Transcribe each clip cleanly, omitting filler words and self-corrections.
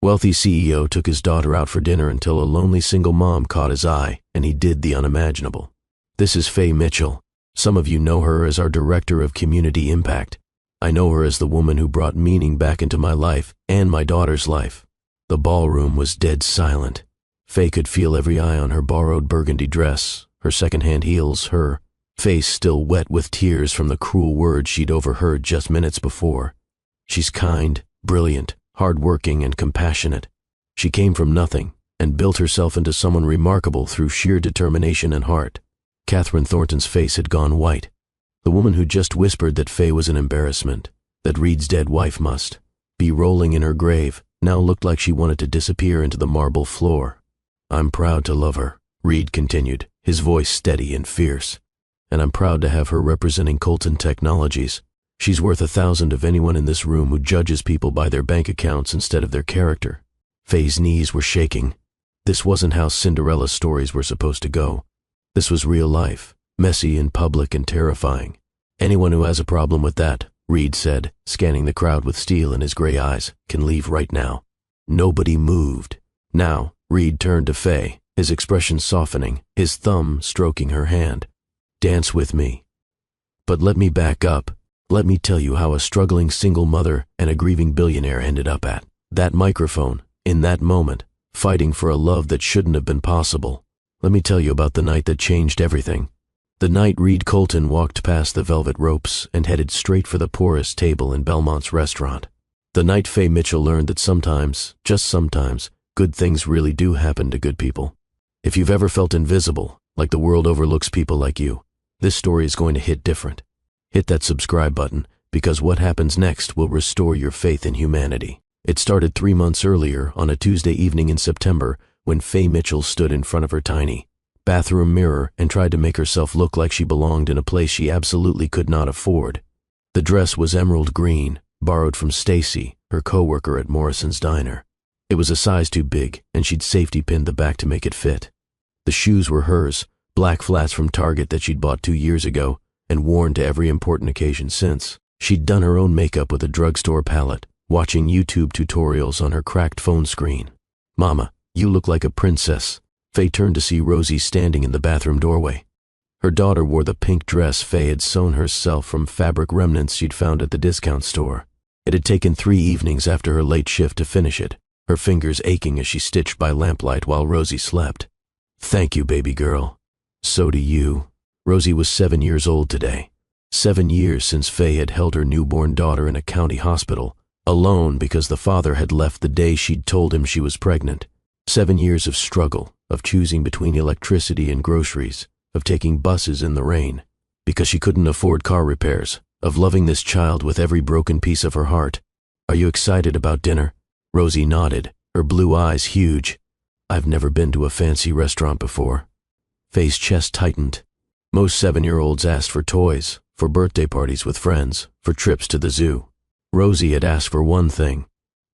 Wealthy CEO took his daughter out for dinner until a lonely single mom caught his eye, and he did the unimaginable. This is Faye Mitchell. Some of you know her as our Director of Community Impact. I know her as the woman who brought meaning back into my life and my daughter's life. The ballroom was dead silent. Faye could feel every eye on her borrowed burgundy dress, her secondhand heels, her face still wet with tears from the cruel words she'd overheard just minutes before. She's kind, brilliant, hard-working, and compassionate. She came from nothing and built herself into someone remarkable through sheer determination and heart. Catherine Thornton's face had gone white. The woman who just whispered that Faye was an embarrassment, that Reed's dead wife must be rolling in her grave, now looked like she wanted to disappear into the marble floor. I'm proud to love her, Reed continued, his voice steady and fierce. And I'm proud to have her representing Colton Technologies. She's worth 1,000 of anyone in this room who judges people by their bank accounts instead of their character. Faye's knees were shaking. This wasn't how Cinderella's stories were supposed to go. This was real life, messy and public and terrifying. Anyone who has a problem with that, Reed said, scanning the crowd with steel in his gray eyes, can leave right now. Nobody moved. Now, Reed turned to Faye, his expression softening, his thumb stroking her hand. Dance with me. But let me back up. Let me tell you how a struggling single mother and a grieving billionaire ended up at that microphone, in that moment, fighting for a love that shouldn't have been possible. Let me tell you about the night that changed everything. The night Reed Colton walked past the velvet ropes and headed straight for the poorest table in Belmont's restaurant. The night Faye Mitchell learned that sometimes, just sometimes, good things really do happen to good people. If you've ever felt invisible, like the world overlooks people like you, this story is going to hit different. Hit that subscribe button, because what happens next will restore your faith in humanity. It started 3 months earlier on a Tuesday evening in September when Faye Mitchell stood in front of her tiny bathroom mirror and tried to make herself look like she belonged in a place she absolutely could not afford. The dress was emerald green, borrowed from Stacy, her co-worker at Morrison's Diner. It was a size too big, and she'd safety pinned the back to make it fit. The shoes were hers, black flats from Target that she'd bought 2 years ago and worn to every important occasion since. She'd done her own makeup with a drugstore palette, watching YouTube tutorials on her cracked phone screen. Mama, you look like a princess. Faye turned to see Rosie standing in the bathroom doorway. Her daughter wore the pink dress Faye had sewn herself from fabric remnants she'd found at the discount store. It had taken 3 evenings after her late shift to finish it, her fingers aching as she stitched by lamplight while Rosie slept. Thank you, baby girl. So do you. Rosie was 7 years old today. 7 years since Faye had held her newborn daughter in a county hospital, alone because the father had left the day she'd told him she was pregnant. 7 years of struggle, of choosing between electricity and groceries, of taking buses in the rain, because she couldn't afford car repairs, of loving this child with every broken piece of her heart. Are you excited about dinner? Rosie nodded, her blue eyes huge. I've never been to a fancy restaurant before. Faye's chest tightened. Most 7-year-olds asked for toys, for birthday parties with friends, for trips to the zoo. Rosie had asked for one thing,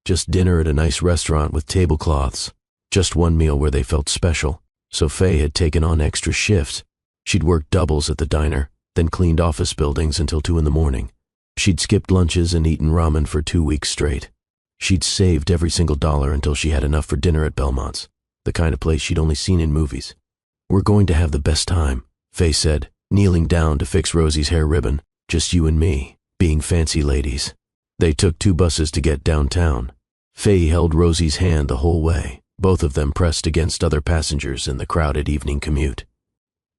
just dinner at a nice restaurant with tablecloths, just one meal where they felt special. So Faye had taken on extra shifts. She'd worked doubles at the diner, then cleaned office buildings until 2 in the morning. She'd skipped lunches and eaten ramen for 2 weeks straight. She'd saved every single dollar until she had enough for dinner at Belmont's, the kind of place she'd only seen in movies. We're going to have the best time, Faye said, kneeling down to fix Rosie's hair ribbon. Just you and me, being fancy ladies. They took 2 buses to get downtown. Faye held Rosie's hand the whole way, both of them pressed against other passengers in the crowded evening commute.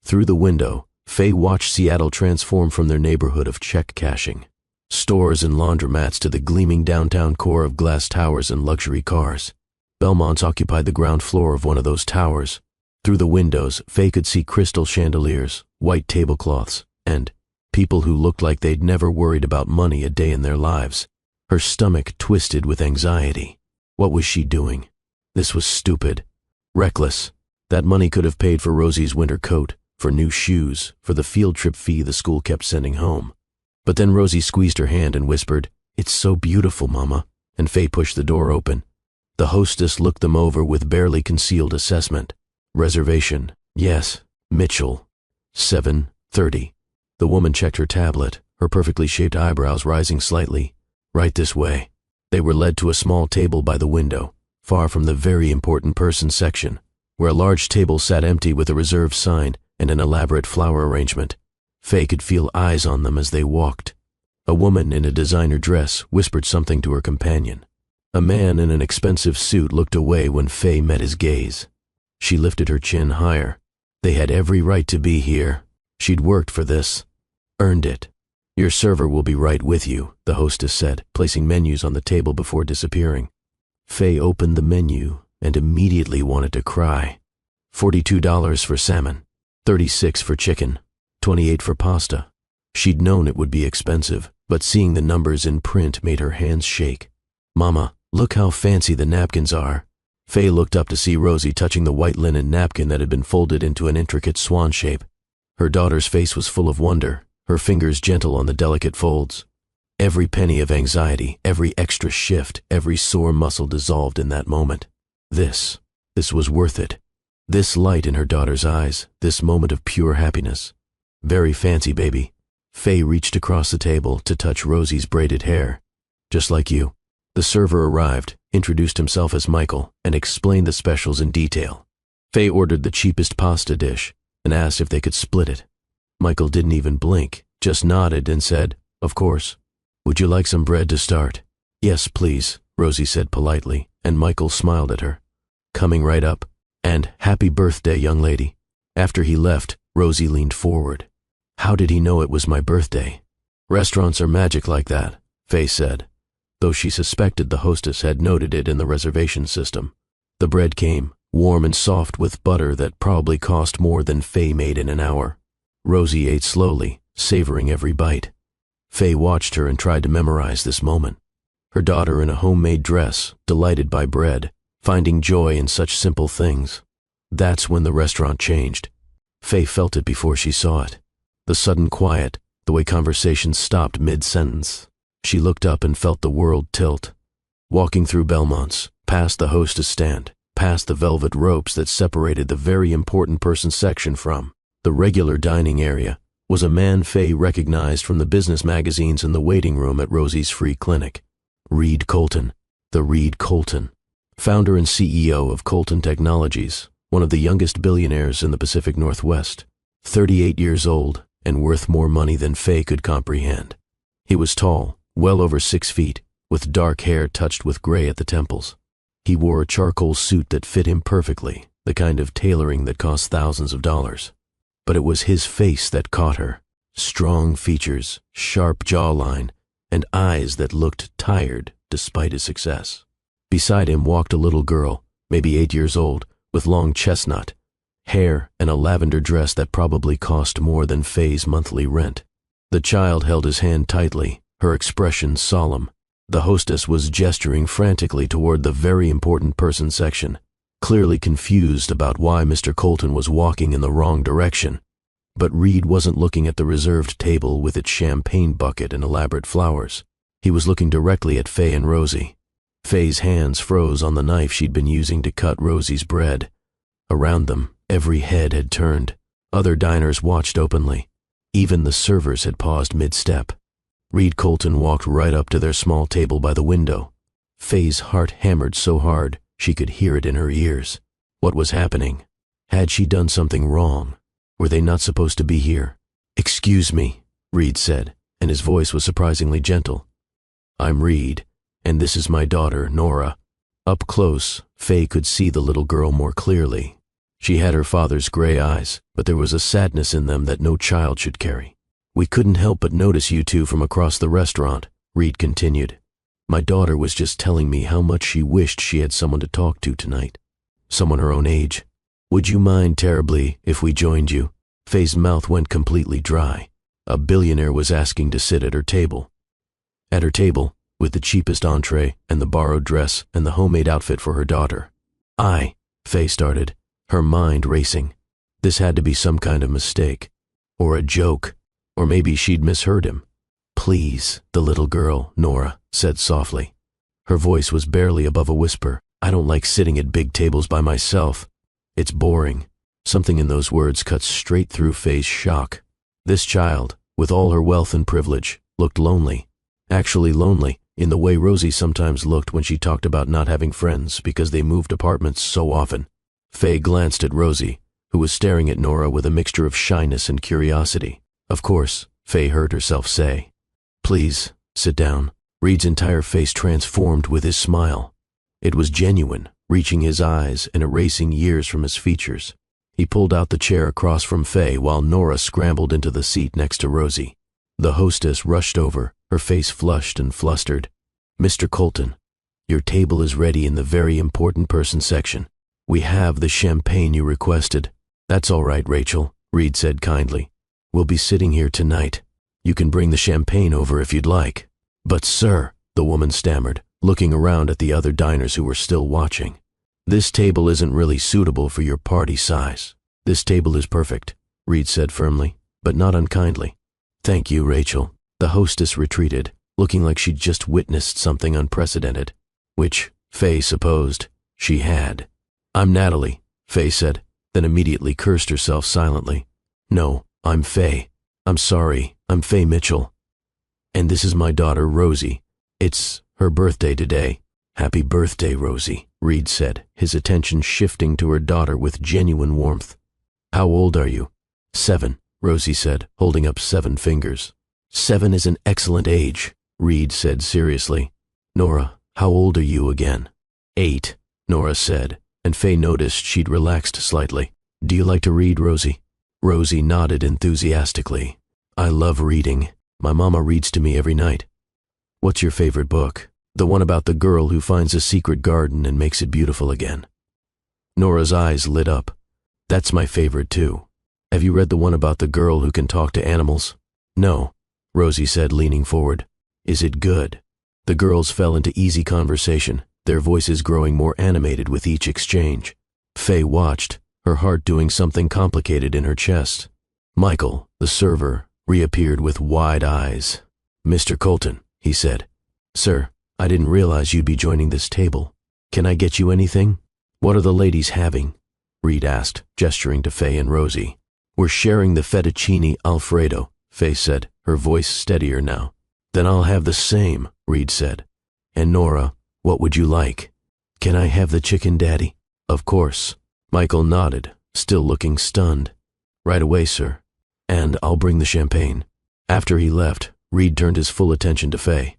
Through the window, Faye watched Seattle transform from their neighborhood of check cashing, stores and laundromats to the gleaming downtown core of glass towers and luxury cars. Belmont's occupied the ground floor of one of those towers. Through the windows, Faye could see crystal chandeliers, white tablecloths, and people who looked like they'd never worried about money a day in their lives. Her stomach twisted with anxiety. What was she doing? This was stupid. Reckless. That money could have paid for Rosie's winter coat, for new shoes, for the field trip fee the school kept sending home. But then Rosie squeezed her hand and whispered, "It's so beautiful, Mama," and Faye pushed the door open. The hostess looked them over with barely concealed assessment. Reservation, yes, Mitchell, 7:30. The woman checked her tablet, her perfectly shaped eyebrows rising slightly. Right this way. They were led to a small table by the window. far from the very important person section, where a large table sat empty with a reserved sign and an elaborate flower arrangement. Faye could feel eyes on them as they walked. A woman in a designer dress whispered something to her companion. A man in an expensive suit looked away when Faye met his gaze. She lifted her chin higher. They had every right to be here. She'd worked for this. Earned it. Your server will be right with you, the hostess said, placing menus on the table before disappearing. Faye opened the menu and immediately wanted to cry. $42 for salmon, $36 for chicken, $28 for pasta. She'd known it would be expensive, but seeing the numbers in print made her hands shake. Mama, look how fancy the napkins are. Faye looked up to see Rosie touching the white linen napkin that had been folded into an intricate swan shape. Her daughter's face was full of wonder, her fingers gentle on the delicate folds. Every penny of anxiety, every extra shift, every sore muscle dissolved in that moment. This was worth it. This light in her daughter's eyes, this moment of pure happiness. Very fancy, baby. Faye reached across the table to touch Rosie's braided hair. Just like you. The server arrived, introduced himself as Michael, and explained the specials in detail. Faye ordered the cheapest pasta dish and asked if they could split it. Michael didn't even blink, just nodded and said, "Of course." "Would you like some bread to start?" "Yes, please," Rosie said politely, and Michael smiled at her. "Coming right up. And happy birthday, young lady." After he left, Rosie leaned forward. "How did he know it was my birthday?" "Restaurants are magic like that," Faye said, though she suspected the hostess had noted it in the reservation system. The bread came, warm and soft with butter that probably cost more than Faye made in an hour. Rosie ate slowly, savoring every bite. Faye watched her and tried to memorize this moment. Her daughter in a homemade dress, delighted by bread, finding joy in such simple things. That's when the restaurant changed. Faye felt it before she saw it. The sudden quiet, the way conversations stopped mid-sentence. She looked up and felt the world tilt. Walking through Belmont's, past the hostess stand, past the velvet ropes that separated the very important person section from the regular dining area, was a man Faye recognized from the business magazines in the waiting room at Rosie's free clinic. Reed Colton, the Reed Colton, founder and CEO of Colton Technologies, one of the youngest billionaires in the Pacific Northwest, 38 years old and worth more money than Faye could comprehend. He was tall, well over 6 feet, with dark hair touched with gray at the temples. He wore a charcoal suit that fit him perfectly, the kind of tailoring that costs thousands of dollars. But it was his face that caught her. Strong features, sharp jawline, and eyes that looked tired despite his success. Beside him walked a little girl, maybe 8 years old, with long chestnut hair and a lavender dress that probably cost more than Faye's monthly rent. The child held his hand tightly, her expression solemn. The hostess was gesturing frantically toward the very important person section, clearly confused about why Mr. Colton was walking in the wrong direction. But Reed wasn't looking at the reserved table with its champagne bucket and elaborate flowers. He was looking directly at Faye and Rosie. Faye's hands froze on the knife she'd been using to cut Rosie's bread. Around them, every head had turned. Other diners watched openly. Even the servers had paused mid-step. Reed Colton walked right up to their small table by the window. Faye's heart hammered so hard she could hear it in her ears. What was happening? Had she done something wrong? Were they not supposed to be here? "Excuse me," Reed said, and his voice was surprisingly gentle. "I'm Reed, and this is my daughter, Nora." Up close, Faye could see the little girl more clearly. She had her father's gray eyes, but there was a sadness in them that no child should carry. "We couldn't help but notice you two from across the restaurant," Reed continued. "My daughter was just telling me how much she wished she had someone to talk to tonight. Someone her own age. Would you mind terribly if we joined you?" Faye's mouth went completely dry. A billionaire was asking to sit at her table. At her table, with the cheapest entree and the borrowed dress and the homemade outfit for her daughter. Faye started, her mind racing. This had to be some kind of mistake, or a joke, or maybe she'd misheard him. "Please," the little girl, Nora, said softly. Her voice was barely above a whisper. "I don't like sitting at big tables by myself. It's boring." Something in those words cut straight through Faye's shock. This child, with all her wealth and privilege, looked lonely. Actually lonely, in the way Rosie sometimes looked when she talked about not having friends because they moved apartments so often. Faye glanced at Rosie, who was staring at Nora with a mixture of shyness and curiosity. Of course, Faye heard herself say. "Please, sit down." Reed's entire face transformed with his smile. It was genuine, reaching his eyes and erasing years from his features. He pulled out the chair across from Faye while Nora scrambled into the seat next to Rosie. The hostess rushed over, her face flushed and flustered. "Mr. Colton, your table is ready in the very important person section. We have the champagne you requested." "That's all right, Rachel," Reed said kindly. "We'll be sitting here tonight. You can bring the champagne over if you'd like." "But sir," the woman stammered, looking around at the other diners who were still watching. "This table isn't really suitable for your party size." "This table is perfect," Reed said firmly, but not unkindly. "Thank you, Rachel." The hostess retreated, looking like she'd just witnessed something unprecedented, which, Faye supposed, she had. "I'm Natalie," Faye said, then immediately cursed herself silently. "No, I'm Faye. I'm sorry, I'm Faye Mitchell. And this is my daughter, Rosie. It's her birthday today." "Happy birthday, Rosie," Reed said, his attention shifting to her daughter with genuine warmth. "How old are you?" "7, Rosie said, holding up 7 fingers. "7 is an excellent age," Reed said seriously. "Nora, how old are you again?" 8, Nora said, and Faye noticed she'd relaxed slightly. "Do you like to read, Rosie?" Rosie nodded enthusiastically. "I love reading. My mama reads to me every night." "What's your favorite book?" "The one about the girl who finds a secret garden and makes it beautiful again." Nora's eyes lit up. "That's my favorite too. Have you read the one about the girl who can talk to animals?" "No," Rosie said, leaning forward. "Is it good?" The girls fell into easy conversation, their voices growing more animated with each exchange. Faye watched, her heart doing something complicated in her chest. Michael, the server, reappeared with wide eyes. "Mr. Colton," he said. "Sir, I didn't realize you'd be joining this table. Can I get you anything?" "What are the ladies having?" Reed asked, gesturing to Faye and Rosie. "We're sharing the fettuccine Alfredo," Faye said, her voice steadier now. "Then I'll have the same," Reed said. "And Nora, what would you like?" "Can I have the chicken, Daddy?" "Of course." Michael nodded, still looking stunned. "Right away, sir. And I'll bring the champagne." After he left, Reed turned his full attention to Faye.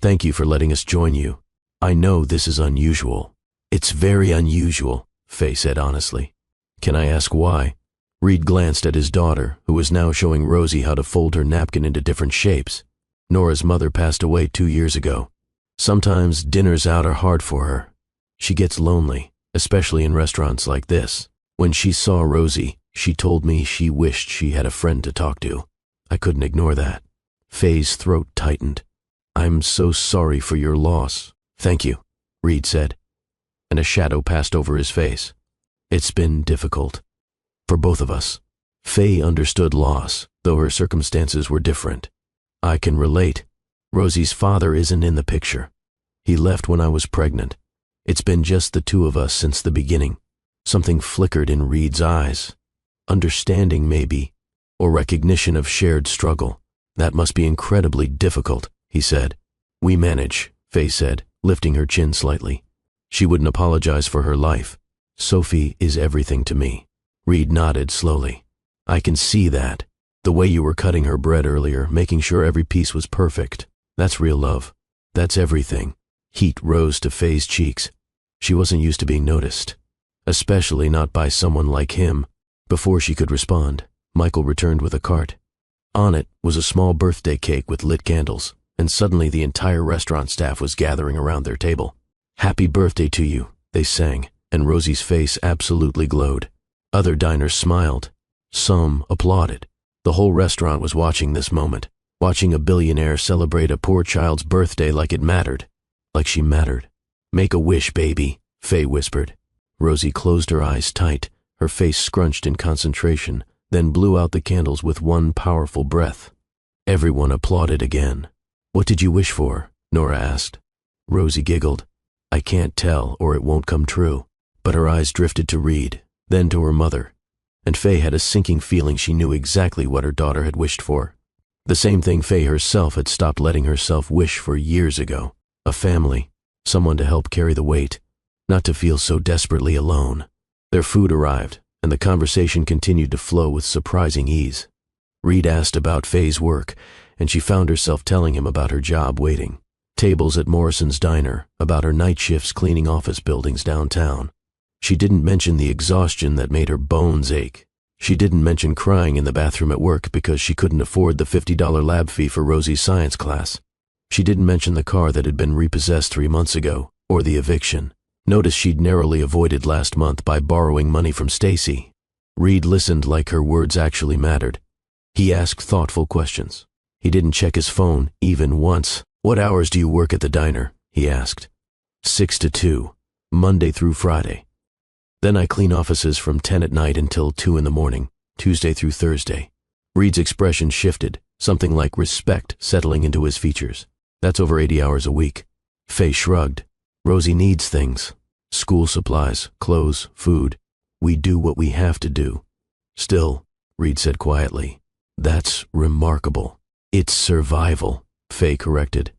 "Thank you for letting us join you. I know this is unusual." "It's very unusual," Faye said honestly. "Can I ask why?" Reed glanced at his daughter, who was now showing Rosie how to fold her napkin into different shapes. Nora's mother passed away 2 years ago. Sometimes dinners out are hard for her. She gets lonely, especially in restaurants like this. When she saw Rosie, she told me she wished she had a friend to talk to. I couldn't ignore that. Faye's throat tightened. "I'm so sorry for your loss." "Thank you," Reed said, and a shadow passed over his face. "It's been difficult. For both of us." Faye understood loss, though her circumstances were different. "I can relate. Rosie's father isn't in the picture. He left when I was pregnant. It's been just the 2 of us since the beginning." Something flickered in Reed's eyes. Understanding, maybe, or recognition of shared struggle. "That must be incredibly difficult," he said. "We manage," Faye said, lifting her chin slightly. She wouldn't apologize for her life. "Sophie is everything to me." Reed nodded slowly. "I can see that. The way you were cutting her bread earlier, making sure every piece was perfect. That's real love. That's everything." Heat rose to Faye's cheeks. She wasn't used to being noticed, especially not by someone like him. Before she could respond, Michael returned with a cart. On it was a small birthday cake with lit candles, and suddenly the entire restaurant staff was gathering around their table. "Happy birthday to you," they sang, and Rosie's face absolutely glowed. Other diners smiled. Some applauded. The whole restaurant was watching this moment, watching a billionaire celebrate a poor child's birthday like it mattered, like she mattered. "Make a wish, baby," Faye whispered. Rosie closed her eyes tight, her face scrunched in concentration, then blew out the candles with one powerful breath. Everyone applauded again. "What did you wish for?" Nora asked. Rosie giggled. "I can't tell, or it won't come true." But her eyes drifted to Reed, then to her mother, and Faye had a sinking feeling she knew exactly what her daughter had wished for. The same thing Faye herself had stopped letting herself wish for years ago. a family, someone to help carry the weight, not to feel so desperately alone. Their food arrived, and the conversation continued to flow with surprising ease. Reed asked about Faye's work, and she found herself telling him about her job waiting tables at Morrison's Diner, about her night shifts cleaning office buildings downtown. She didn't mention the exhaustion that made her bones ache. She didn't mention crying in the bathroom at work because she couldn't afford the $50 lab fee for Rosie's science class. She didn't mention the car that had been repossessed 3 months ago, or the eviction. Notice she'd narrowly avoided last month by borrowing money from Stacy. Reed listened like her words actually mattered. He asked thoughtful questions. He didn't check his phone, even once. "What hours do you work at the diner?" he asked. 6 to 2, Monday through Friday. Then I clean offices from 10 at night until 2 in the morning, Tuesday through Thursday. Reed's expression shifted, something like respect settling into his features. That's over 80 hours a week. Faye shrugged. Rosie needs things. School supplies, clothes, food. We do what we have to do. Still, Reed said quietly, that's remarkable. It's survival, Faye corrected.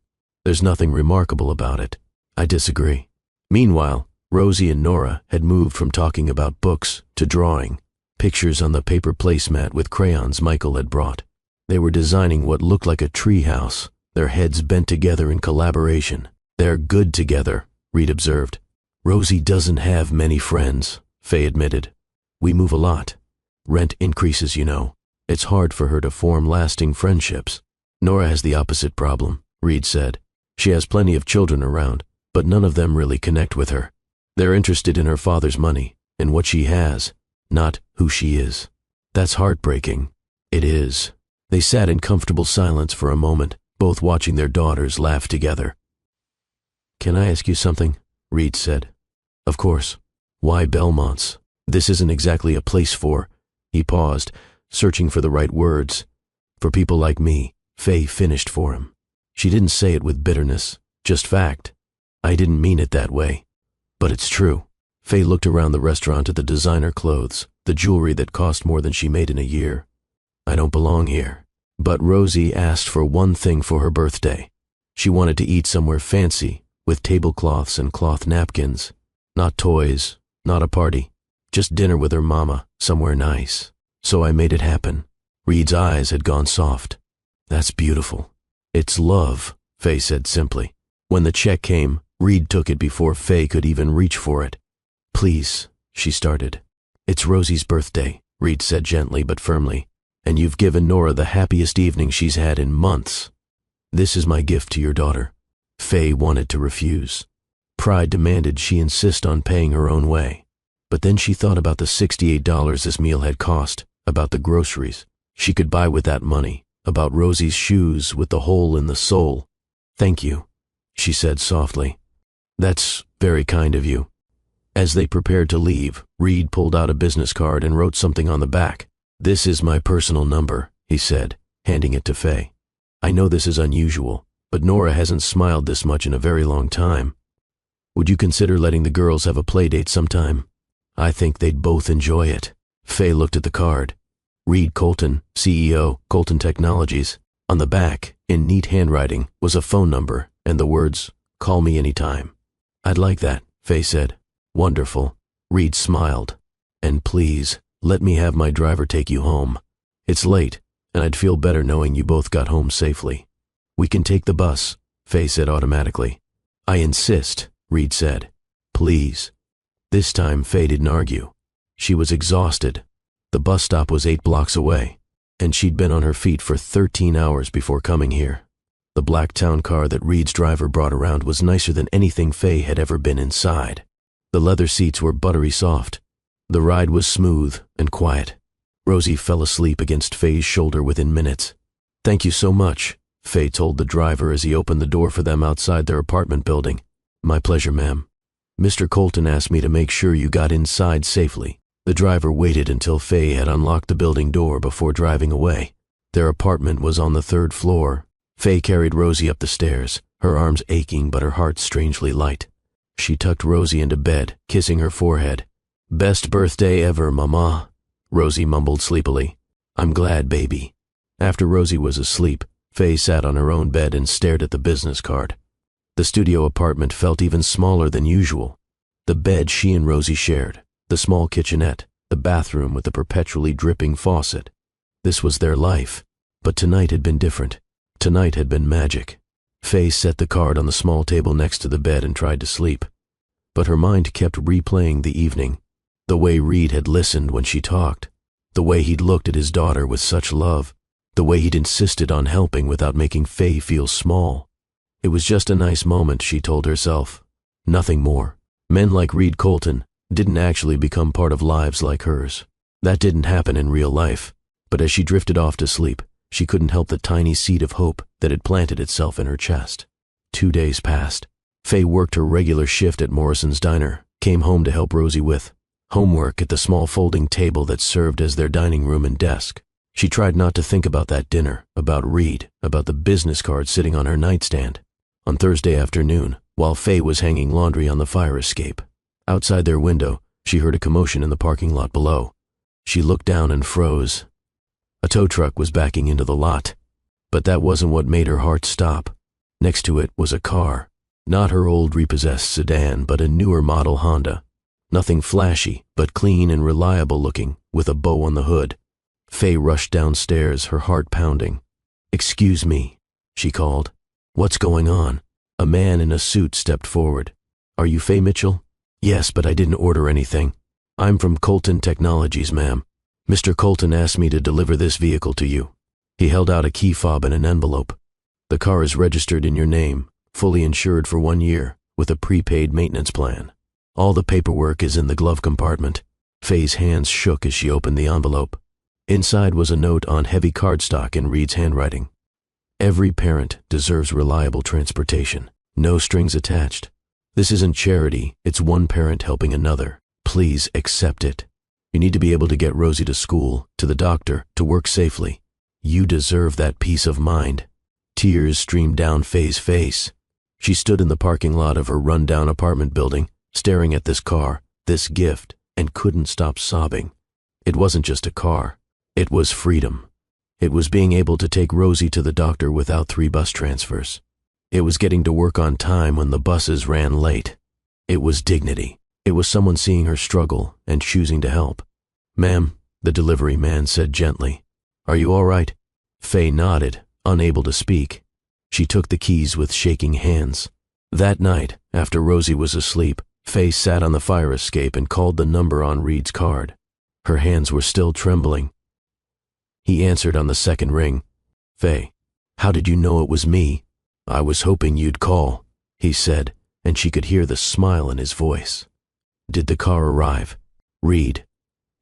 There's nothing remarkable about it. I disagree. Meanwhile, Rosie and Nora had moved from talking about books to drawing, pictures on the paper placemat with crayons Michael had brought. They were designing what looked like a treehouse, their heads bent together in collaboration. They're good together, Reed observed. Rosie doesn't have many friends, Faye admitted. We move a lot. Rent increases, you know. It's hard for her to form lasting friendships. Nora has the opposite problem, Reed said. She has plenty of children around, but none of them really connect with her. They're interested in her father's money, in what she has, not who she is. That's heartbreaking. It is. They sat in comfortable silence for a moment, both watching their daughters laugh together. Can I ask you something? Reed said. Of course. Why Belmont's? This isn't exactly a place for... He paused, searching for the right words. For people like me, Faye finished for him. She didn't say it with bitterness, just fact. I didn't mean it that way. But it's true. Faye looked around the restaurant at the designer clothes, the jewelry that cost more than she made in a year. I don't belong here. But Rosie asked for one thing for her birthday. She wanted to eat somewhere fancy, with tablecloths and cloth napkins. Not toys, not a party. Just dinner with her mama, somewhere nice. So I made it happen. Reed's eyes had gone soft. That's beautiful. It's love, Faye said simply. When the check came, Reed took it before Faye could even reach for it. Please, she started. It's Rosie's birthday, Reed said gently but firmly, and you've given Nora the happiest evening she's had in months. This is my gift to your daughter. Faye wanted to refuse. Pride demanded she insist on paying her own way. But then she thought about the $68 this meal had cost, about the groceries she could buy with that money, about Rosie's shoes with the hole in the sole. Thank you, she said softly. That's very kind of you. As they prepared to leave, Reed pulled out a business card and wrote something on the back. This is my personal number, he said, handing it to Faye. I know this is unusual, but Nora hasn't smiled this much in a very long time. Would you consider letting the girls have a play date sometime? I think they'd both enjoy it. Faye looked at the card. Reed Colton, CEO, Colton Technologies. On the back, in neat handwriting, was a phone number and the words, call me anytime. I'd like that, Faye said. Wonderful. Reed smiled. And please, let me have my driver take you home. It's late, and I'd feel better knowing you both got home safely. We can take the bus, Faye said automatically. I insist, Reed said. Please. This time Faye didn't argue. She was exhausted. The bus stop was 8 blocks away, and she'd been on her feet for 13 hours before coming here. The black town car that Reed's driver brought around was nicer than anything Faye had ever been inside. The leather seats were buttery soft. The ride was smooth and quiet. Rosie fell asleep against Faye's shoulder within minutes. Thank you so much, Faye told the driver as he opened the door for them outside their apartment building. My pleasure, ma'am. Mr. Colton asked me to make sure you got inside safely. The driver waited until Faye had unlocked the building door before driving away. Their apartment was on the 3rd floor. Faye carried Rosie up the stairs, her arms aching but her heart strangely light. She tucked Rosie into bed, kissing her forehead. Best birthday ever, Mama, Rosie mumbled sleepily. I'm glad, baby. After Rosie was asleep, Faye sat on her own bed and stared at the business card. The studio apartment felt even smaller than usual. The bed she and Rosie shared, the small kitchenette, the bathroom with the perpetually dripping faucet. This was their life, but tonight had been different. Tonight had been magic. Faye set the card on the small table next to the bed and tried to sleep. But her mind kept replaying the evening, the way Reed had listened when she talked, the way he'd looked at his daughter with such love, the way he'd insisted on helping without making Faye feel small. It was just a nice moment, she told herself. Nothing more. Men like Reed Colton didn't actually become part of lives like hers. That didn't happen in real life. But as she drifted off to sleep, she couldn't help the tiny seed of hope that had planted itself in her chest. 2 days passed. Faye worked her regular shift at Morrison's Diner, came home to help Rosie with homework at the small folding table that served as their dining room and desk. She tried not to think about that dinner, about Reed, about the business card sitting on her nightstand. On Thursday afternoon, while Faye was hanging laundry on the fire escape, outside their window, she heard a commotion in the parking lot below. She looked down and froze. A tow truck was backing into the lot. But that wasn't what made her heart stop. Next to it was a car. Not her old repossessed sedan, but a newer model Honda. Nothing flashy, but clean and reliable looking, with a bow on the hood. Faye rushed downstairs, her heart pounding. "Excuse me," she called. "What's going on?" A man in a suit stepped forward. "Are you Faye Mitchell?" "Yes, but I didn't order anything. I'm from Colton Technologies, ma'am. Mr. Colton asked me to deliver this vehicle to you." He held out a key fob and an envelope. "The car is registered in your name, fully insured for 1 year, with a prepaid maintenance plan. All the paperwork is in the glove compartment." Faye's hands shook as she opened the envelope. Inside was a note on heavy cardstock in Reed's handwriting. "Every parent deserves reliable transportation. No strings attached. This isn't charity, it's one parent helping another. Please accept it. You need to be able to get Rosie to school, to the doctor, to work safely. You deserve that peace of mind." Tears streamed down Faye's face. She stood in the parking lot of her run-down apartment building, staring at this car, this gift, and couldn't stop sobbing. It wasn't just a car. It was freedom. It was being able to take Rosie to the doctor without 3 bus transfers. It was getting to work on time when the buses ran late. It was dignity. It was someone seeing her struggle and choosing to help. "Ma'am," the delivery man said gently. "Are you all right?" Faye nodded, unable to speak. She took the keys with shaking hands. That night, after Rosie was asleep, Faye sat on the fire escape and called the number on Reed's card. Her hands were still trembling. He answered on the second ring. "Faye, how did you know it was me?" "I was hoping you'd call," he said, and she could hear the smile in his voice. "Did the car arrive?" "Reed,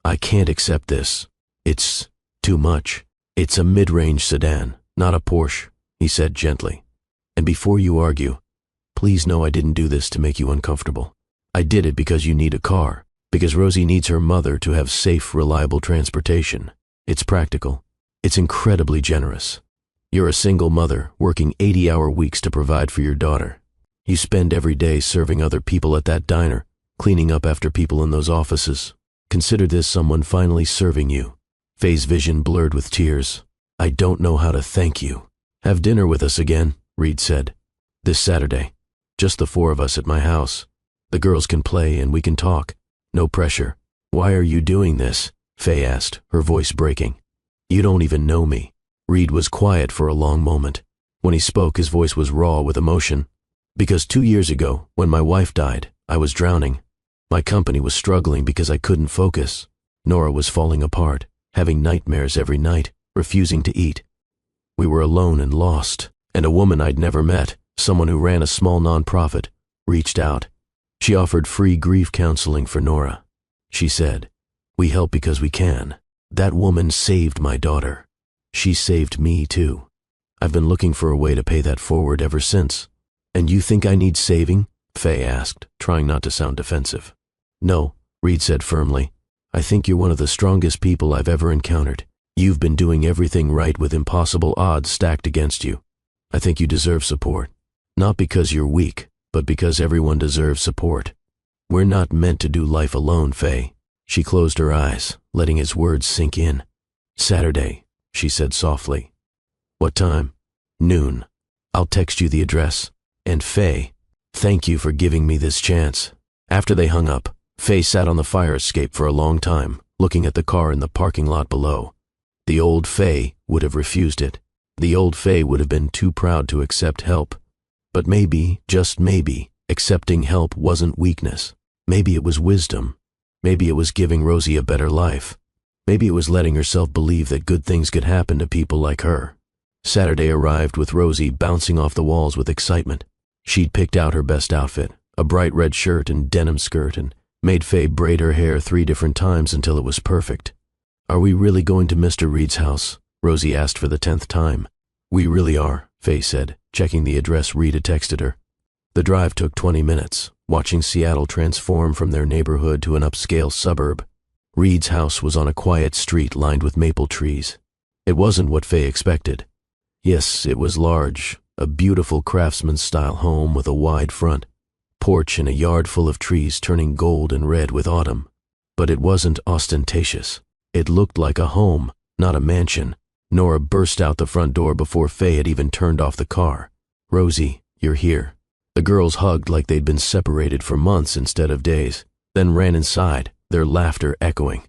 I can't accept this. It's too much. It's a mid-range sedan, not a Porsche," he said gently. "And before you argue, please know I didn't do this to make you uncomfortable. I did it because you need a car, because Rosie needs her mother to have safe, reliable transportation. It's practical. It's incredibly generous. You're a single mother working 80-hour weeks to provide for your daughter. You spend every day serving other people at that diner, cleaning up after people in those offices. Consider this someone finally serving you." Faye's vision blurred with tears. "I don't know how to thank you." "Have dinner with us again," Reed said. "This Saturday. Just the 4 of us at my house. The girls can play and we can talk. No pressure." "Why are you doing this?" Faye asked, her voice breaking. "You don't even know me." Reed was quiet for a long moment. When he spoke, his voice was raw with emotion. "Because 2 years ago, when my wife died, I was drowning. My company was struggling because I couldn't focus. Nora was falling apart, having nightmares every night, refusing to eat. We were alone and lost, and a woman I'd never met, someone who ran a small nonprofit, reached out. She offered free grief counseling for Nora. She said, 'We help because we can.' That woman saved my daughter. She saved me too. I've been looking for a way to pay that forward ever since." "And you think I need saving?" Faye asked, trying not to sound defensive. "No," Reed said firmly. "I think you're one of the strongest people I've ever encountered. You've been doing everything right with impossible odds stacked against you. I think you deserve support. Not because you're weak, but because everyone deserves support. We're not meant to do life alone, Faye." She closed her eyes, letting his words sink in. "Saturday," she said softly. "What time?" "Noon. I'll text you the address. And Faye, thank you for giving me this chance. After they hung up, Faye sat on the fire escape for a long time, looking at the car in the parking lot below. The old Faye would have refused it. The old Faye would have been too proud to accept help. But maybe, just maybe, accepting help wasn't weakness. Maybe it was wisdom. Maybe it was giving Rosie a better life. Maybe it was letting herself believe that good things could happen to people like her. Saturday arrived with Rosie bouncing off the walls with excitement. She'd picked out her best outfit, a bright red shirt and denim skirt, and made Faye braid her hair 3 different times until it was perfect. "Are we really going to Mr. Reed's house?" Rosie asked for the 10th time. "We really are," Faye said, checking the address Reed had texted her. The drive took 20 minutes, watching Seattle transform from their neighborhood to an upscale suburb. Reed's house was on a quiet street lined with maple trees. It wasn't what Faye expected. Yes, it was large, a beautiful craftsman-style home with a wide front porch and a yard full of trees turning gold and red with autumn. But it wasn't ostentatious. It looked like a home, not a mansion. Nora burst out the front door before Faye had even turned off the car. "Rosie, you're here." The girls hugged like they'd been separated for months instead of days, then ran inside, their laughter echoing.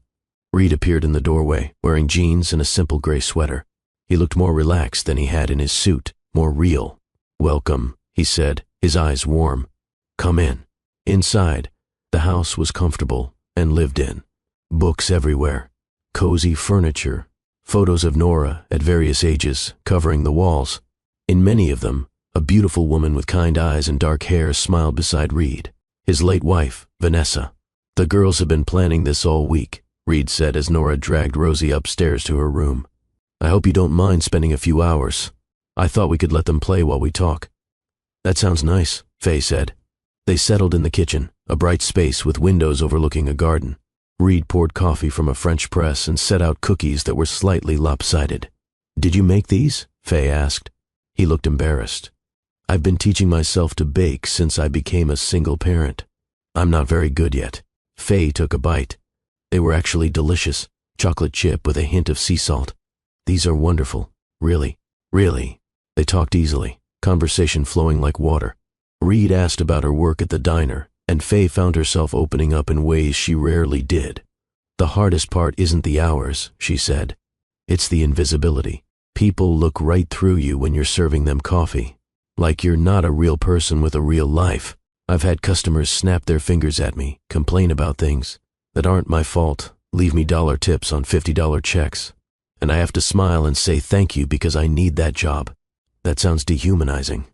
Reed appeared in the doorway, wearing jeans and a simple gray sweater. He looked more relaxed than he had in his suit, more real. "Welcome," he said, his eyes warm. "Come in." Inside, the house was comfortable and lived in. Books everywhere, cozy furniture, photos of Nora at various ages covering the walls. In many of them, a beautiful woman with kind eyes and dark hair smiled beside Reed, his late wife, Vanessa. "The girls have been planning this all week," Reed said as Nora dragged Rosie upstairs to her room. "I hope you don't mind spending a few hours. I thought we could let them play while we talk." "That sounds nice," Faye said. They settled in the kitchen, a bright space with windows overlooking a garden. Reed poured coffee from a French press and set out cookies that were slightly lopsided. "Did you make these?" Faye asked. He looked embarrassed. "I've been teaching myself to bake since I became a single parent. I'm not very good yet." Faye took a bite. They were actually delicious, chocolate chip with a hint of sea salt. "These are wonderful. Really, really." They talked easily, conversation flowing like water. Reed asked about her work at the diner, and Faye found herself opening up in ways she rarely did. "The hardest part isn't the hours," she said. "It's the invisibility. People look right through you when you're serving them coffee, like you're not a real person with a real life. I've had customers snap their fingers at me, complain about things that aren't my fault, leave me dollar tips on $50 checks, and I have to smile and say thank you because I need that job. That sounds dehumanizing."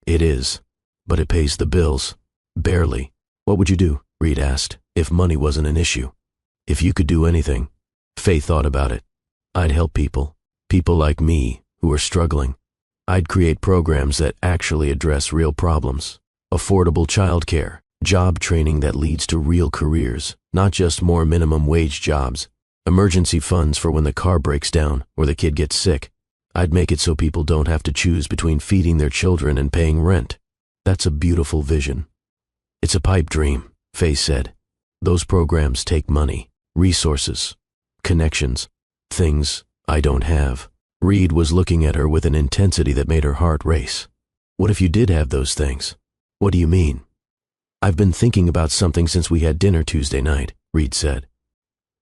"It is, but it pays the bills." "Barely." "What would you do," Reed asked, "if money wasn't an issue?" "If you could do anything." Faye thought about it. "I'd help people like me who are struggling. I'd create programs that actually address real problems. Affordable childcare, job training that leads to real careers, not just more minimum wage jobs. Emergency funds for when the car breaks down or the kid gets sick. I'd make it so people don't have to choose between feeding their children and paying rent." "That's a beautiful vision." "It's a pipe dream," Faye said. "Those programs take money, resources, connections, things I don't have." Reed was looking at her with an intensity that made her heart race. "What if you did have those things?" "What do you mean?" "I've been thinking about something since we had dinner Tuesday night," Reed said.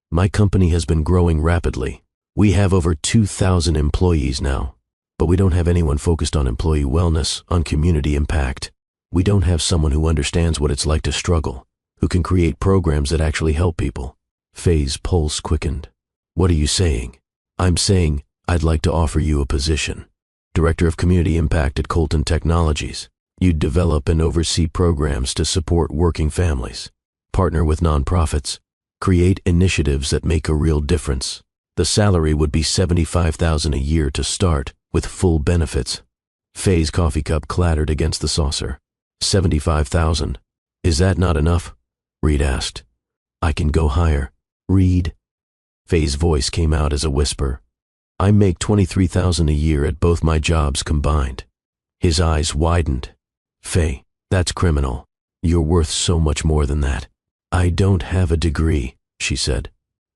"My company has been growing rapidly. We have over 2,000 employees now, but we don't have anyone focused on employee wellness, on community impact. We don't have someone who understands what it's like to struggle, who can create programs that actually help people." Faye's pulse quickened. "What are you saying?" "I'm saying I'd like to offer you a position. Director of Community Impact at Colton Technologies. You'd develop and oversee programs to support working families, partner with nonprofits, create initiatives that make a real difference. The salary would be $75,000 a year to start, with full benefits." Faye's coffee cup clattered against the saucer. $75,000. "Is that not enough?" Reed asked. "I can go higher." "Reed." Faye's voice came out as a whisper. "I make $23,000 a year at both my jobs combined." His eyes widened. "Faye, that's criminal. You're worth so much more than that." "I don't have a degree," she said.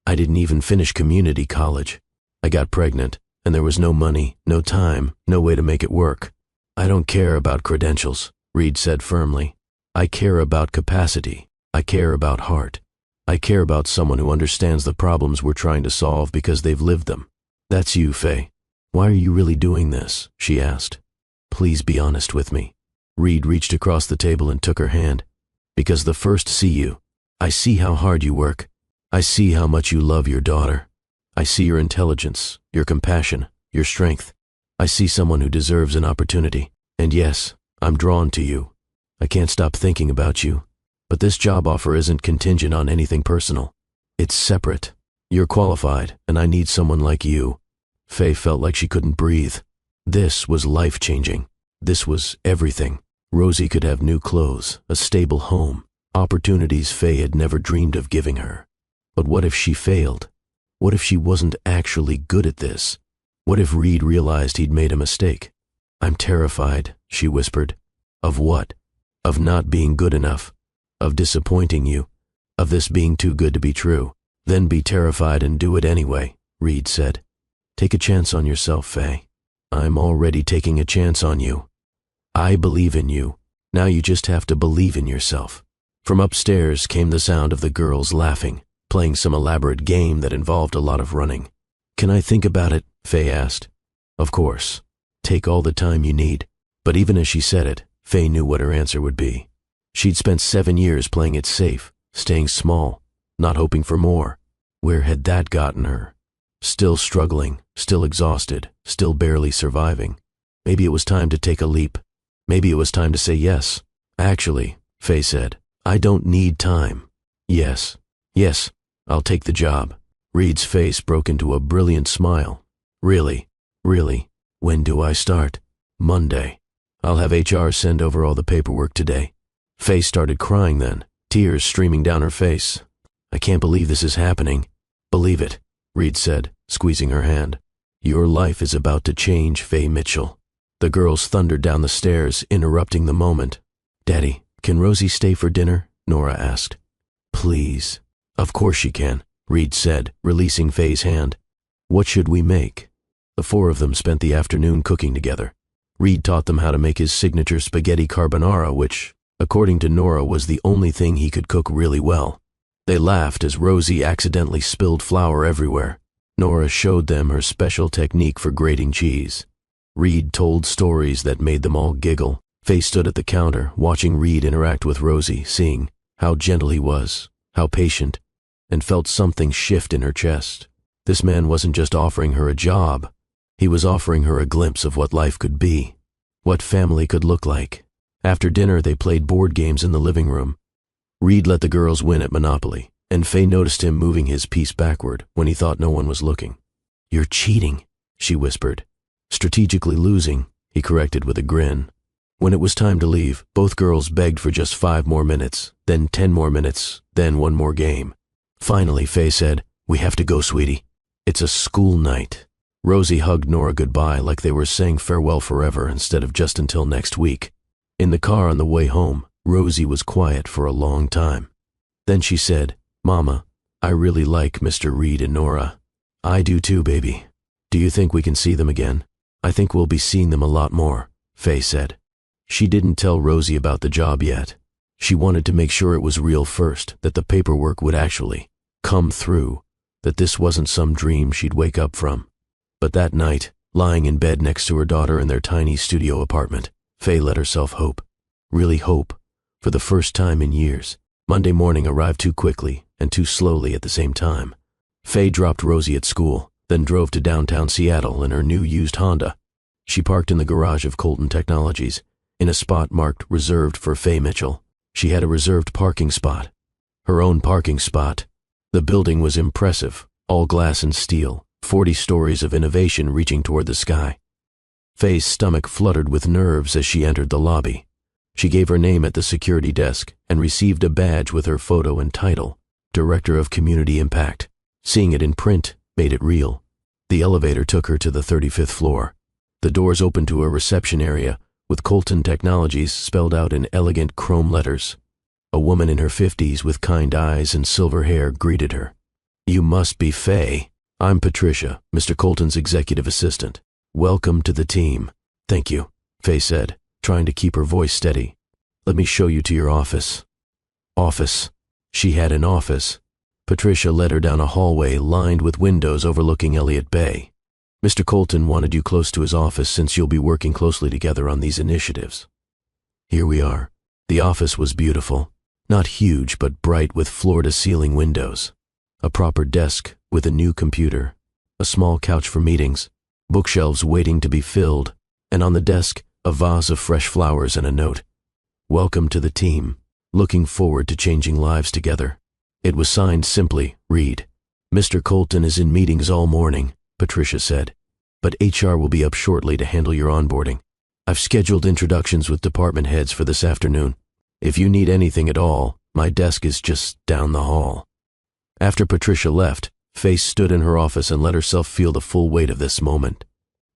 "I didn't even finish community college. I got pregnant, and there was no money, no time, no way to make it work. I don't care about credentials. Reed said firmly. I care about capacity. I care about heart. I care about someone who understands the problems we're trying to solve because they've lived them. That's you, Faye. Why are you really doing this? She asked. Please be honest with me. Reed reached across the table and took her hand. Because the first see you. I see how hard you work. I see how much you love your daughter. I see your intelligence, your compassion, your strength. I see someone who deserves an opportunity. And yes, I'm drawn to you. I can't stop thinking about you. But this job offer isn't contingent on anything personal. It's separate. You're qualified, and I need someone like you. Faye felt like she couldn't breathe. This was life-changing. This was everything. Rosie could have new clothes, a stable home, opportunities Faye had never dreamed of giving her. But what if she failed? What if she wasn't actually good at this? What if Reed realized he'd made a mistake? I'm terrified, she whispered. Of what? Of not being good enough. Of disappointing you. Of this being too good to be true. Then be terrified and do it anyway, Reed said. Take a chance on yourself, Faye. I'm already taking a chance on you. I believe in you. Now you just have to believe in yourself. From upstairs came the sound of the girls laughing, playing some elaborate game that involved a lot of running. Can I think about it? Faye asked. Of course. Take all the time you need. But even as she said it, Faye knew what her answer would be. She'd spent 7 years playing it safe, staying small, not hoping for more. Where had that gotten her? Still struggling, still exhausted, still barely surviving. Maybe it was time to take a leap. Maybe it was time to say yes. Actually, Faye said, I don't need time. Yes, I'll take the job. Reed's face broke into a brilliant smile. Really? When do I start? Monday. I'll have HR send over all the paperwork today. Faye started crying then, tears streaming down her face. I can't believe this is happening. Believe it, Reed said, squeezing her hand. Your life is about to change, Faye Mitchell. The girls thundered down the stairs, interrupting the moment. Daddy, can Rosie stay for dinner? Nora asked. Please. Of course she can, Reed said, releasing Faye's hand. What should we make? The four of them spent the afternoon cooking together. Reed taught them how to make his signature spaghetti carbonara, which, according to Nora, was the only thing he could cook really well. They laughed as Rosie accidentally spilled flour everywhere. Nora showed them her special technique for grating cheese. Reed told stories that made them all giggle. Faye stood at the counter, watching Reed interact with Rosie, seeing how gentle he was, how patient, and felt something shift in her chest. This man wasn't just offering her a job. He was offering her a glimpse of what life could be, what family could look like. After dinner, they played board games in the living room. Reed let the girls win at Monopoly, and Faye noticed him moving his piece backward when he thought no one was looking. You're cheating, she whispered. Strategically losing, he corrected with a grin. When it was time to leave, both girls begged for just 5 more minutes, then 10 more minutes, then one more game. Finally, Faye said, We have to go, sweetie. It's a school night. Rosie hugged Nora goodbye like they were saying farewell forever instead of just until next week. In the car on the way home, Rosie was quiet for a long time. Then she said, Mama, I really like Mr. Reed and Nora. I do too, baby. Do you think we can see them again? I think we'll be seeing them a lot more, Faye said. She didn't tell Rosie about the job yet. She wanted to make sure it was real first, that the paperwork would actually come through, that this wasn't some dream she'd wake up from. But that night, lying in bed next to her daughter in their tiny studio apartment, Faye let herself hope. Really hope. For the first time in years, Monday morning arrived too quickly and too slowly at the same time. Faye dropped Rosie at school, then drove to downtown Seattle in her new used Honda. She parked in the garage of Colton Technologies, in a spot marked reserved for Faye Mitchell. She had a reserved parking spot. Her own parking spot. The building was impressive, all glass and steel, 40 stories of innovation reaching toward the sky. Faye's stomach fluttered with nerves as she entered the lobby. She gave her name at the security desk and received a badge with her photo and title, Director of Community Impact. Seeing it in print made it real. The elevator took her to the 35th floor. The doors opened to a reception area with Colton Technologies spelled out in elegant chrome letters. A woman in her 50s with kind eyes and silver hair greeted her. You must be Faye. I'm Patricia, Mr. Colton's executive assistant. Welcome to the team. Thank you, Faye said, trying to keep her voice steady. Let me show you to your office. Office. She had an office. Patricia led her down a hallway lined with windows overlooking Elliott Bay. Mr. Colton wanted you close to his office since you'll be working closely together on these initiatives. Here we are. The office was beautiful. Not huge, but bright with floor-to-ceiling windows. A proper desk with a new computer. A small couch for meetings. Bookshelves waiting to be filled. And on the desk, a vase of fresh flowers and a note. Welcome to the team. Looking forward to changing lives together. It was signed simply, Reed. Mr. Colton is in meetings all morning, Patricia said. But HR will be up shortly to handle your onboarding. I've scheduled introductions with department heads for this afternoon. If you need anything at all, my desk is just down the hall. After Patricia left, Faye stood in her office and let herself feel the full weight of this moment.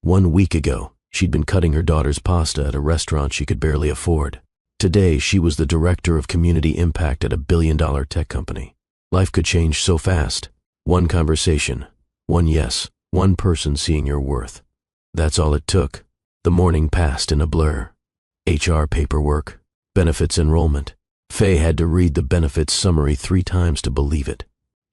1 week ago, she'd been cutting her daughter's pasta at a restaurant she could barely afford. Today, she was the director of community impact at a billion-dollar tech company. Life could change so fast. One conversation, one yes, one person seeing your worth. That's all it took. The morning passed in a blur. HR paperwork, benefits enrollment. Faye had to read the benefits summary 3 times to believe it.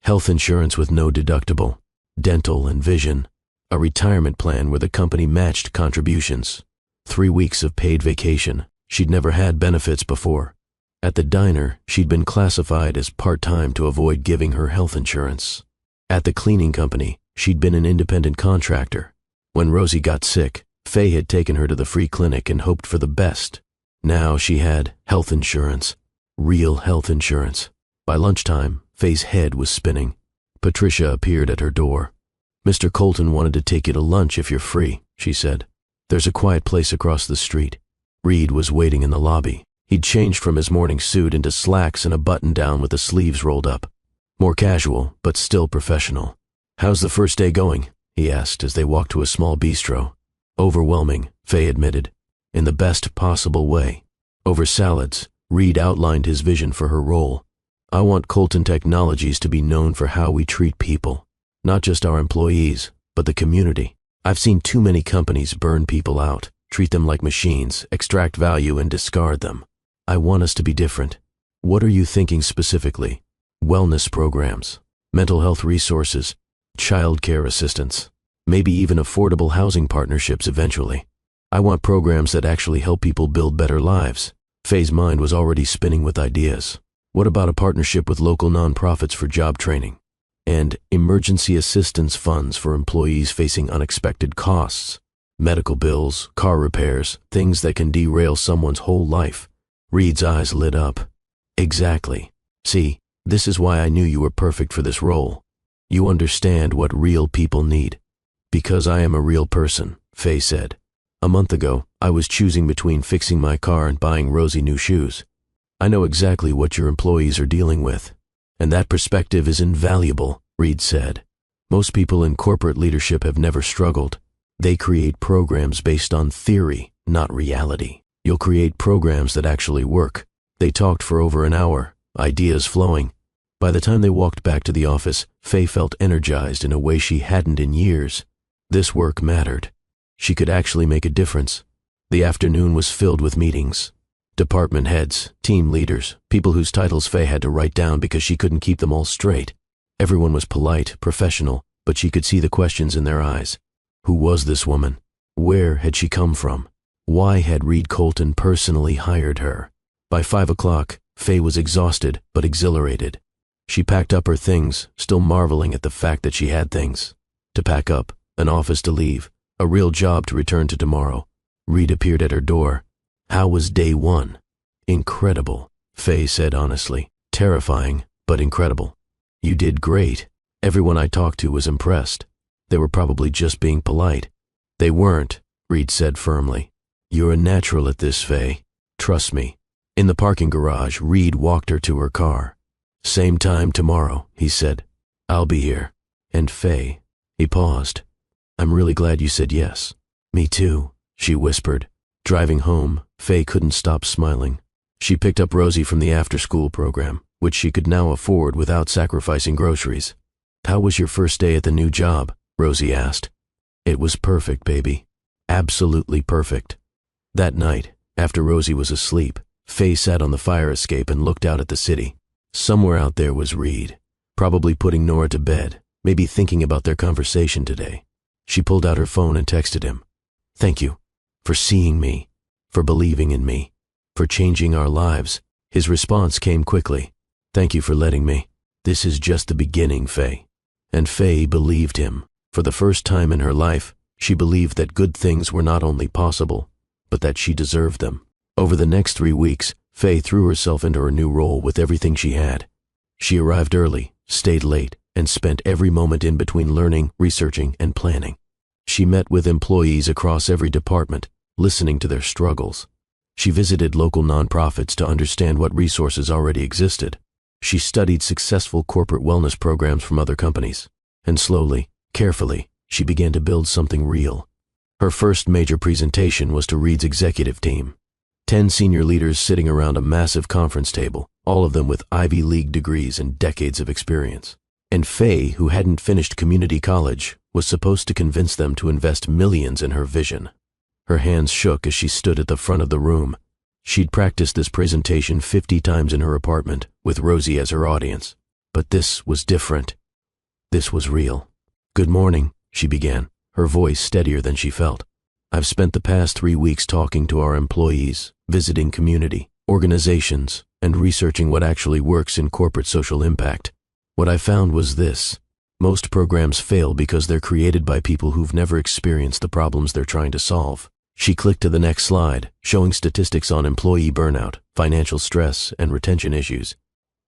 Health insurance with no deductible, dental and vision, a retirement plan where the company matched contributions, 3 weeks of paid vacation. She'd never had benefits before. At the diner, she'd been classified as part-time to avoid giving her health insurance. At the cleaning company, she'd been an independent contractor. When Rosie got sick, Faye had taken her to the free clinic and hoped for the best. Now she had health insurance, real health insurance. By lunchtime, Faye's head was spinning. Patricia appeared at her door. Mr. Colton wanted to take you to lunch if you're free, she said. There's a quiet place across the street. Reed was waiting in the lobby. He'd changed from his morning suit into slacks and a button-down with the sleeves rolled up. More casual, but still professional. How's the first day going? He asked as they walked to a small bistro. Overwhelming, Faye admitted. In the best possible way. Over salads, Reed outlined his vision for her role. I want Colton Technologies to be known for how we treat people. Not just our employees, but the community. I've seen too many companies burn people out. Treat them like machines, extract value and discard them. I want us to be different. What are you thinking specifically? Wellness programs, mental health resources, child care assistance, maybe even affordable housing partnerships eventually. I want programs that actually help people build better lives. Faye's mind was already spinning with ideas. What about a partnership with local nonprofits for job training? And emergency assistance funds for employees facing unexpected costs. Medical bills, car repairs, things that can derail someone's whole life. Reed's eyes lit up. Exactly. See, this is why I knew you were perfect for this role. You understand what real people need. Because I am a real person, Faye said. A month ago, I was choosing between fixing my car and buying Rosie new shoes. I know exactly what your employees are dealing with. And that perspective is invaluable, Reed said. Most people in corporate leadership have never struggled. They create programs based on theory, not reality. You'll create programs that actually work. They talked for over an hour, ideas flowing. By the time they walked back to the office, Faye felt energized in a way she hadn't in years. This work mattered. She could actually make a difference. The afternoon was filled with meetings. Department heads, team leaders, people whose titles Faye had to write down because she couldn't keep them all straight. Everyone was polite, professional, but she could see the questions in their eyes. Who was this woman? Where had she come from? Why had Reed Colton personally hired her? By 5 o'clock, Faye was exhausted but exhilarated. She packed up her things, still marveling at the fact that she had things. To pack up, an office to leave, a real job to return to tomorrow. Reed appeared at her door. How was day 1? Incredible, Faye said honestly. Terrifying, but incredible. You did great. Everyone I talked to was impressed. They were probably just being polite. They weren't, Reed said firmly. You're a natural at this, Faye. Trust me. In the parking garage, Reed walked her to her car. Same time tomorrow, he said. I'll be here. And Faye, he paused. I'm really glad you said yes. Me too, she whispered. Driving home, Faye couldn't stop smiling. She picked up Rosie from the after-school program, which she could now afford without sacrificing groceries. How was your first day at the new job? Rosie asked. It was perfect, baby. Absolutely perfect. That night, after Rosie was asleep, Faye sat on the fire escape and looked out at the city. Somewhere out there was Reed, probably putting Nora to bed, maybe thinking about their conversation today. She pulled out her phone and texted him. "Thank you for seeing me, for believing in me, for changing our lives." His response came quickly. "Thank you for letting me. This is just the beginning, Faye." And Faye believed him. For the first time in her life, she believed that good things were not only possible, but that she deserved them. Over the next 3 weeks, Faye threw herself into her new role with everything she had. She arrived early, stayed late, and spent every moment in between learning, researching, and planning. She met with employees across every department, listening to their struggles. She visited local nonprofits to understand what resources already existed. She studied successful corporate wellness programs from other companies. And slowly, carefully, she began to build something real. Her first major presentation was to Reed's executive team. 10 senior leaders sitting around a massive conference table, all of them with Ivy League degrees and decades of experience. And Faye, who hadn't finished community college, was supposed to convince them to invest millions in her vision. Her hands shook as she stood at the front of the room. She'd practiced this presentation 50 times in her apartment, with Rosie as her audience. But this was different. This was real. "Good morning," she began, her voice steadier than she felt. "I've spent the past 3 weeks talking to our employees, visiting community, organizations, and researching what actually works in corporate social impact. What I found was this. Most programs fail because they're created by people who've never experienced the problems they're trying to solve." She clicked to the next slide, showing statistics on employee burnout, financial stress, and retention issues.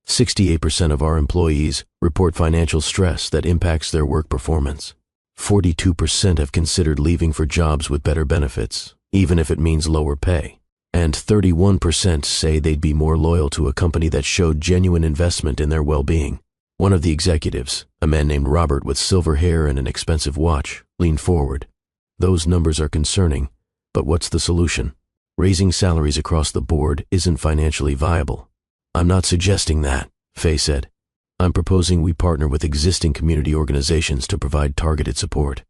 68% of our employees report financial stress that impacts their work performance. 42% have considered leaving for jobs with better benefits, even if it means lower pay. And 31% say they'd be more loyal to a company that showed genuine investment in their well-being. One of the executives, a man named Robert with silver hair and an expensive watch, leaned forward. "Those numbers are concerning, but what's the solution? Raising salaries across the board isn't financially viable." "I'm not suggesting that," Faye said. "I'm proposing we partner with existing community organizations to provide targeted support.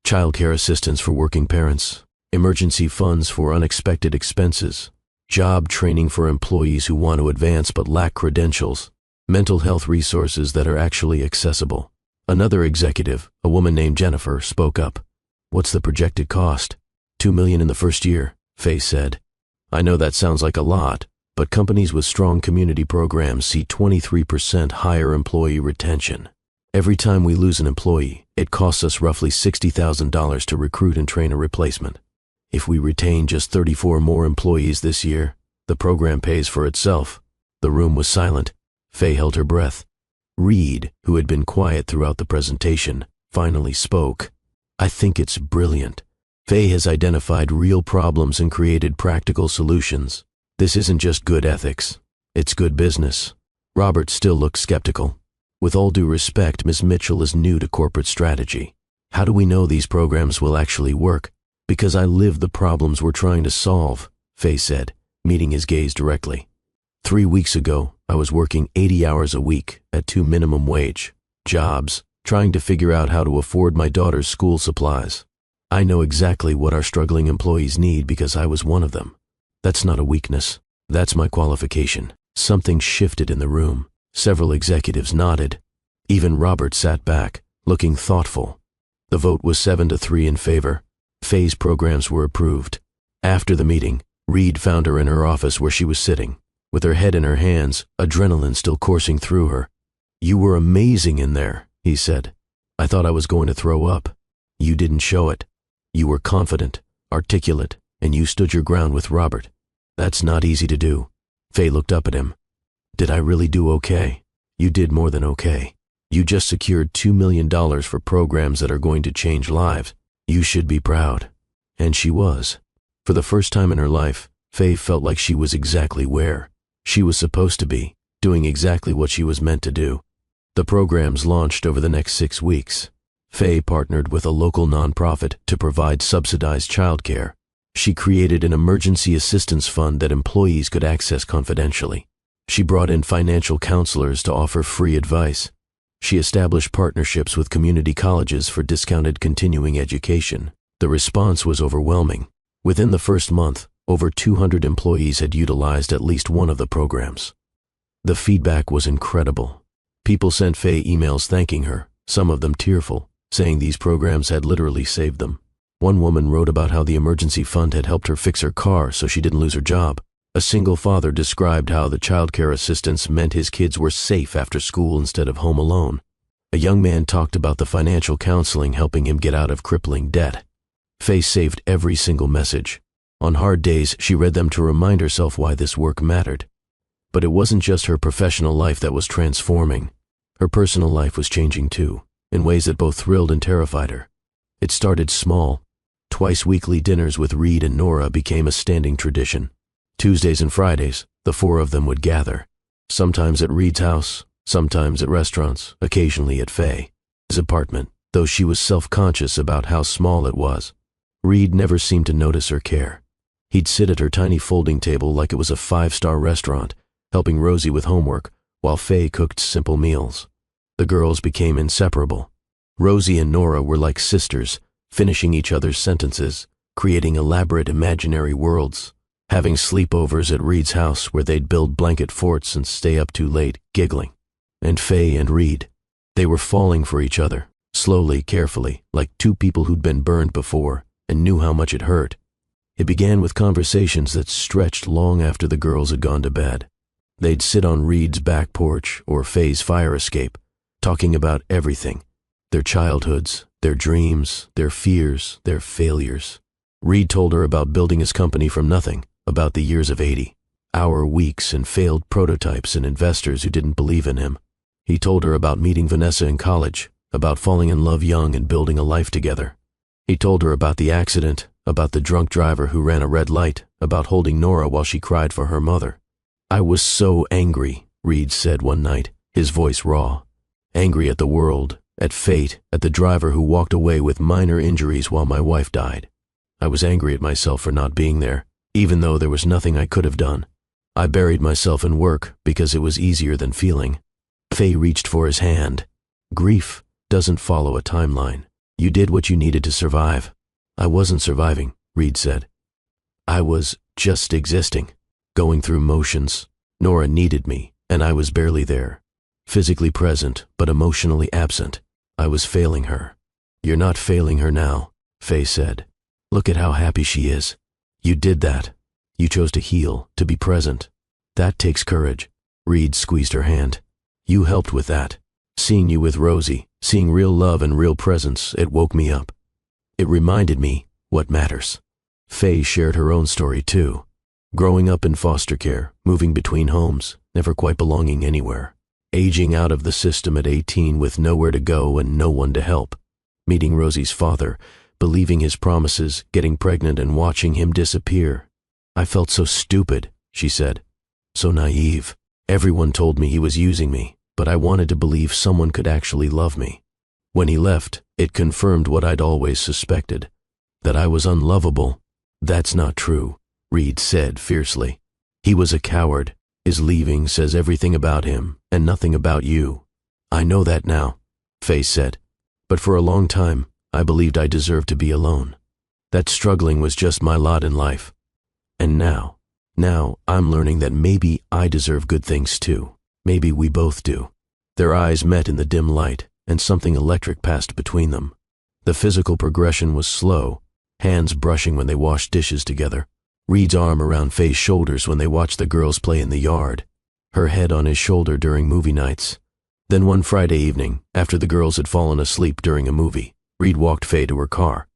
Childcare assistance for working parents, emergency funds for unexpected expenses, job training for employees who want to advance but lack credentials, mental health resources that are actually accessible." Another executive, a woman named Jennifer, spoke up. "What's the projected cost?" $2 million in the first year, Faye said. "I know that sounds like a lot, but companies with strong community programs see 23% higher employee retention. Every time we lose an employee, it costs us roughly $60,000 to recruit and train a replacement. If we retain just 34 more employees this year, the program pays for itself." The room was silent. Faye held her breath. Reed, who had been quiet throughout the presentation, finally spoke. "I think it's brilliant. Faye has identified real problems and created practical solutions. This isn't just good ethics, it's good business." Robert still looked skeptical. "With all due respect, Ms. Mitchell is new to corporate strategy. How do we know these programs will actually work?" "Because I live the problems we're trying to solve," Faye said, meeting his gaze directly. 3 weeks ago, I was working 80 hours a week at 2 minimum wage jobs, trying to figure out how to afford my daughter's school supplies. I know exactly what our struggling employees need because I was one of them. That's not a weakness. That's my qualification." Something shifted in the room. Several executives nodded. Even Robert sat back, looking thoughtful. The vote was 7-3 in favor. Faye's programs were approved. After the meeting, Reed found her in her office where she was sitting, with her head in her hands, adrenaline still coursing through her. "You were amazing in there," he said. "I thought I was going to throw up. You didn't show it. You were confident, articulate, and you stood your ground with Robert. That's not easy to do." Faye looked up at him. "Did I really do okay?" "You did more than okay. You just secured $2 million for programs that are going to change lives. You should be proud." And she was. For the first time in her life, Faye felt like she was exactly where she was supposed to be, doing exactly what she was meant to do. The programs launched over the next 6 weeks. Faye partnered with a local nonprofit to provide subsidized childcare. She created an emergency assistance fund that employees could access confidentially. She brought in financial counselors to offer free advice. She established partnerships with community colleges for discounted continuing education. The response was overwhelming. Within the first month, Over 200 employees had utilized at least one of the programs. The feedback was incredible. People sent Faye emails thanking her, some of them tearful, saying these programs had literally saved them. One woman wrote about how the emergency fund had helped her fix her car so she didn't lose her job. A single father described how the childcare assistance meant his kids were safe after school instead of home alone. A young man talked about the financial counseling helping him get out of crippling debt. Faye saved every single message. On hard days, she read them to remind herself why this work mattered. But it wasn't just her professional life that was transforming. Her personal life was changing too, in ways that both thrilled and terrified her. It started small. Twice weekly dinners with Reed and Nora became a standing tradition. Tuesdays and Fridays, the four of them would gather, sometimes at Reed's house, sometimes at restaurants, occasionally at Faye's apartment, though she was self-conscious about how small it was. Reed never seemed to notice or care. He'd sit at her tiny folding table like it was a 5-star restaurant, helping Rosie with homework, while Faye cooked simple meals. The girls became inseparable. Rosie and Nora were like sisters, finishing each other's sentences, creating elaborate imaginary worlds, having sleepovers at Reed's house where they'd build blanket forts and stay up too late, giggling. And Faye and Reed, they were falling for each other, slowly, carefully, like two people who'd been burned before and knew how much it hurt. It began with conversations that stretched long after the girls had gone to bed. They'd sit on Reed's back porch or Faye's fire escape, talking about everything, their childhoods, their dreams, their fears, their failures. Reed told her about building his company from nothing, about the years of 80-hour weeks and failed prototypes and investors who didn't believe in him. He told her about meeting Vanessa in college, about falling in love young and building a life together. He told her about the accident, about the drunk driver who ran a red light, about holding Nora while she cried for her mother. "I was so angry," Reed said one night, his voice raw. "Angry at the world, at fate, at the driver who walked away with minor injuries while my wife died. I was angry at myself for not being there, even though there was nothing I could have done. I buried myself in work because it was easier than feeling." Faye reached for his hand. "Grief doesn't follow a timeline. You did what you needed to survive." "I wasn't surviving," Reed said. "I was just existing, going through motions. Nora needed me, and I was barely there. Physically present, but emotionally absent. I was failing her." "You're not failing her now," Faye said. "Look at how happy she is. You did that. You chose to heal, to be present. That takes courage." Reed squeezed her hand. "You helped with that. Seeing you with Rosie, seeing real love and real presence, it woke me up. It reminded me what matters." Faye shared her own story too. Growing up in foster care, moving between homes, never quite belonging anywhere. Aging out of the system at 18 with nowhere to go and no one to help. Meeting Rosie's father, believing his promises, getting pregnant and watching him disappear. "I felt so stupid," she said. "So naive. Everyone told me he was using me, but I wanted to believe someone could actually love me. When he left, it confirmed what I'd always suspected, that I was unlovable." "That's not true," Reed said fiercely. "He was a coward. His leaving says everything about him and nothing about you." "I know that now," Faye said. "But for a long time, I believed I deserved to be alone. That struggling was just my lot in life. And now I'm learning that maybe I deserve good things too. Maybe we both do." Their eyes met in the dim light, and something electric passed between them. The physical progression was slow, hands brushing when they washed dishes together, Reed's arm around Faye's shoulders when they watched the girls play in the yard, her head on his shoulder during movie nights. Then one Friday evening, after the girls had fallen asleep during a movie, Reed walked Faye to her car.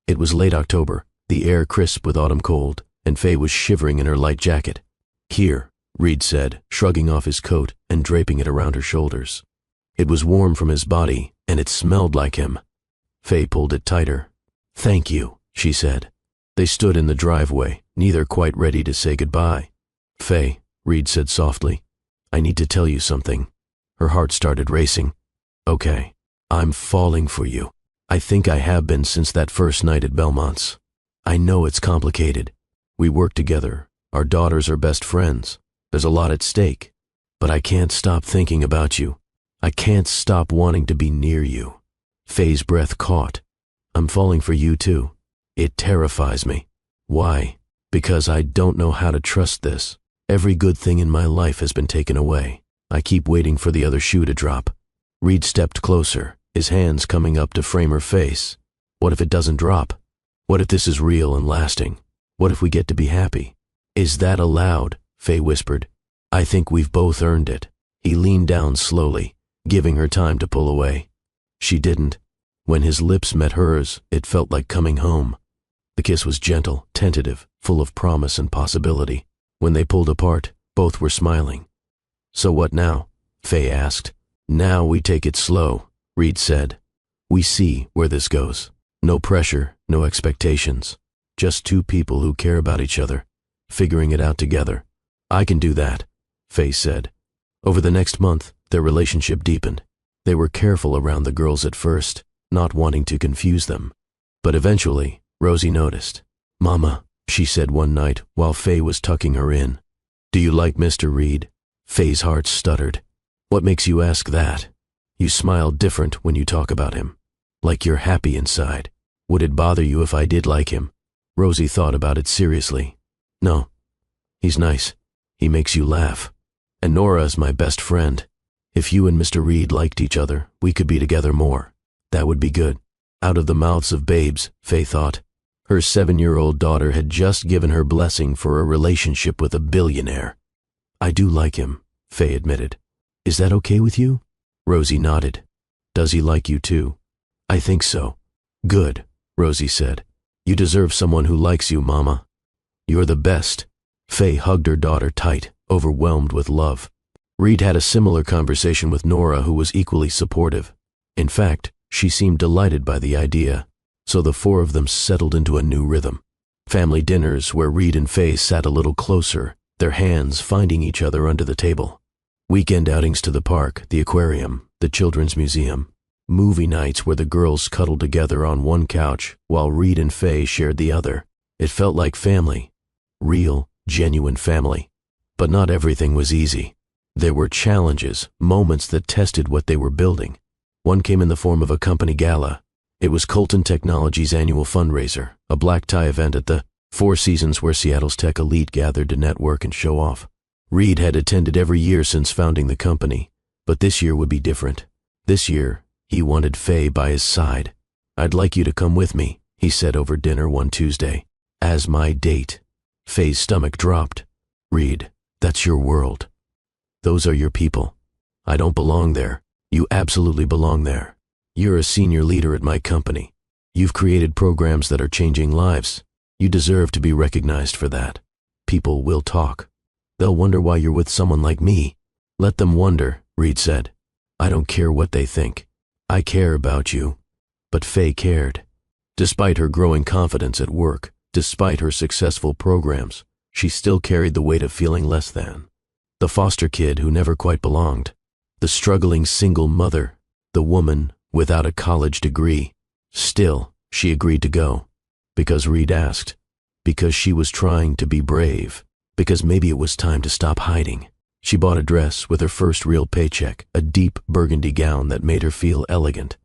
It was late October, the air crisp with autumn cold, and Faye was shivering in her light jacket. "Here," Reed said, shrugging off his coat and draping it around her shoulders. It was warm from his body, and it smelled like him. Faye pulled it tighter. "Thank you," she said. They stood in the driveway, neither quite ready to say goodbye. "Faye," Reed said softly, "I need to tell you something." Her heart started racing. "Okay, I'm falling for you. I think I have been since that first night at Belmont's. I know it's complicated. We work together. Our daughters are best friends. There's a lot at stake. But I can't stop thinking about you. I can't stop wanting to be near you." Faye's breath caught. "I'm falling for you too. It terrifies me." "Why?" Because I don't know how to trust this. Every good thing in my life has been taken away. I keep waiting for the other shoe to drop. Reed stepped closer, his hands coming up to frame her face. What if it doesn't drop? What if this is real and lasting? What if we get to be happy? Is that allowed? Faye whispered. I think we've both earned it. He leaned down slowly, giving her time to pull away. She didn't. When his lips met hers, it felt like coming home. The kiss was gentle, tentative, full of promise and possibility. When they pulled apart, both were smiling. So what now? Faye asked. Now we take it slow, Reed said. We see where this goes. No pressure, no expectations. Just two people who care about each other, figuring it out together. I can do that, Faye said. Over the next month, their relationship deepened. They were careful around the girls at first, not wanting to confuse them. But eventually, Rosie noticed. Mama, she said one night while Faye was tucking her in. Do you like Mr. Reed? Faye's heart stuttered. What makes you ask that? You smile different when you talk about him. Like you're happy inside. Would it bother you if I did like him? Rosie thought about it seriously. No. He's nice. He makes you laugh. And Nora is my best friend. If you and Mr. Reed liked each other, we could be together more. That would be good. Out of the mouths of babes, Faye thought. Her 7-year-old daughter had just given her blessing for a relationship with a billionaire. I do like him, Faye admitted. Is that okay with you? Rosie nodded. Does he like you too? I think so. Good, Rosie said. You deserve someone who likes you, Mama. You're the best. Faye hugged her daughter tight, overwhelmed with love. Reed had a similar conversation with Nora, who was equally supportive. In fact, she seemed delighted by the idea. So the four of them settled into a new rhythm. Family dinners where Reed and Faye sat a little closer, their hands finding each other under the table. Weekend outings to the park, the aquarium, the children's museum. Movie nights where the girls cuddled together on one couch while Reed and Faye shared the other. It felt like family. Real, genuine family. But not everything was easy. There were challenges, moments that tested what they were building. One came in the form of a company gala. It was Colton Technology's annual fundraiser, a black tie event at the Four Seasons where Seattle's tech elite gathered to network and show off. Reed had attended every year since founding the company, but this year would be different. This year, he wanted Faye by his side. I'd like you to come with me, he said over dinner one Tuesday, as my date. Faye's stomach dropped. Reed, that's your world. Those are your people. I don't belong there. You absolutely belong there. You're a senior leader at my company. You've created programs that are changing lives. You deserve to be recognized for that. People will talk. They'll wonder why you're with someone like me. Let them wonder, Reed said. I don't care what they think. I care about you. But Faye cared. Despite her growing confidence at work, despite her successful programs, she still carried the weight of feeling less than. The foster kid who never quite belonged. The struggling single mother. The woman without a college degree. Still, she agreed to go. Because Reed asked. Because she was trying to be brave. Because maybe it was time to stop hiding. She bought a dress with her first real paycheck, a deep burgundy gown that made her feel elegant.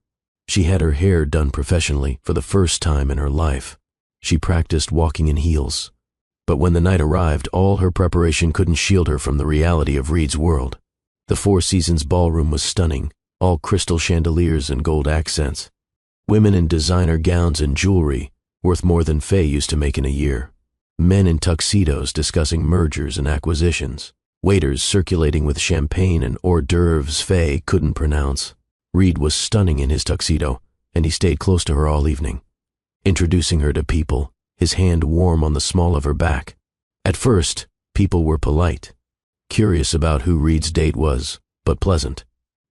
She had her hair done professionally for the first time in her life. She practiced walking in heels. But when the night arrived, all her preparation couldn't shield her from the reality of Reed's world. The Four Seasons ballroom was stunning, all crystal chandeliers and gold accents. Women in designer gowns and jewelry, worth more than Faye used to make in a year. Men in tuxedos discussing mergers and acquisitions. Waiters circulating with champagne and hors d'oeuvres Faye couldn't pronounce. Reed was stunning in his tuxedo, and he stayed close to her all evening, introducing her to people, his hand warm on the small of her back. At first, people were polite, curious about who Reed's date was, but pleasant.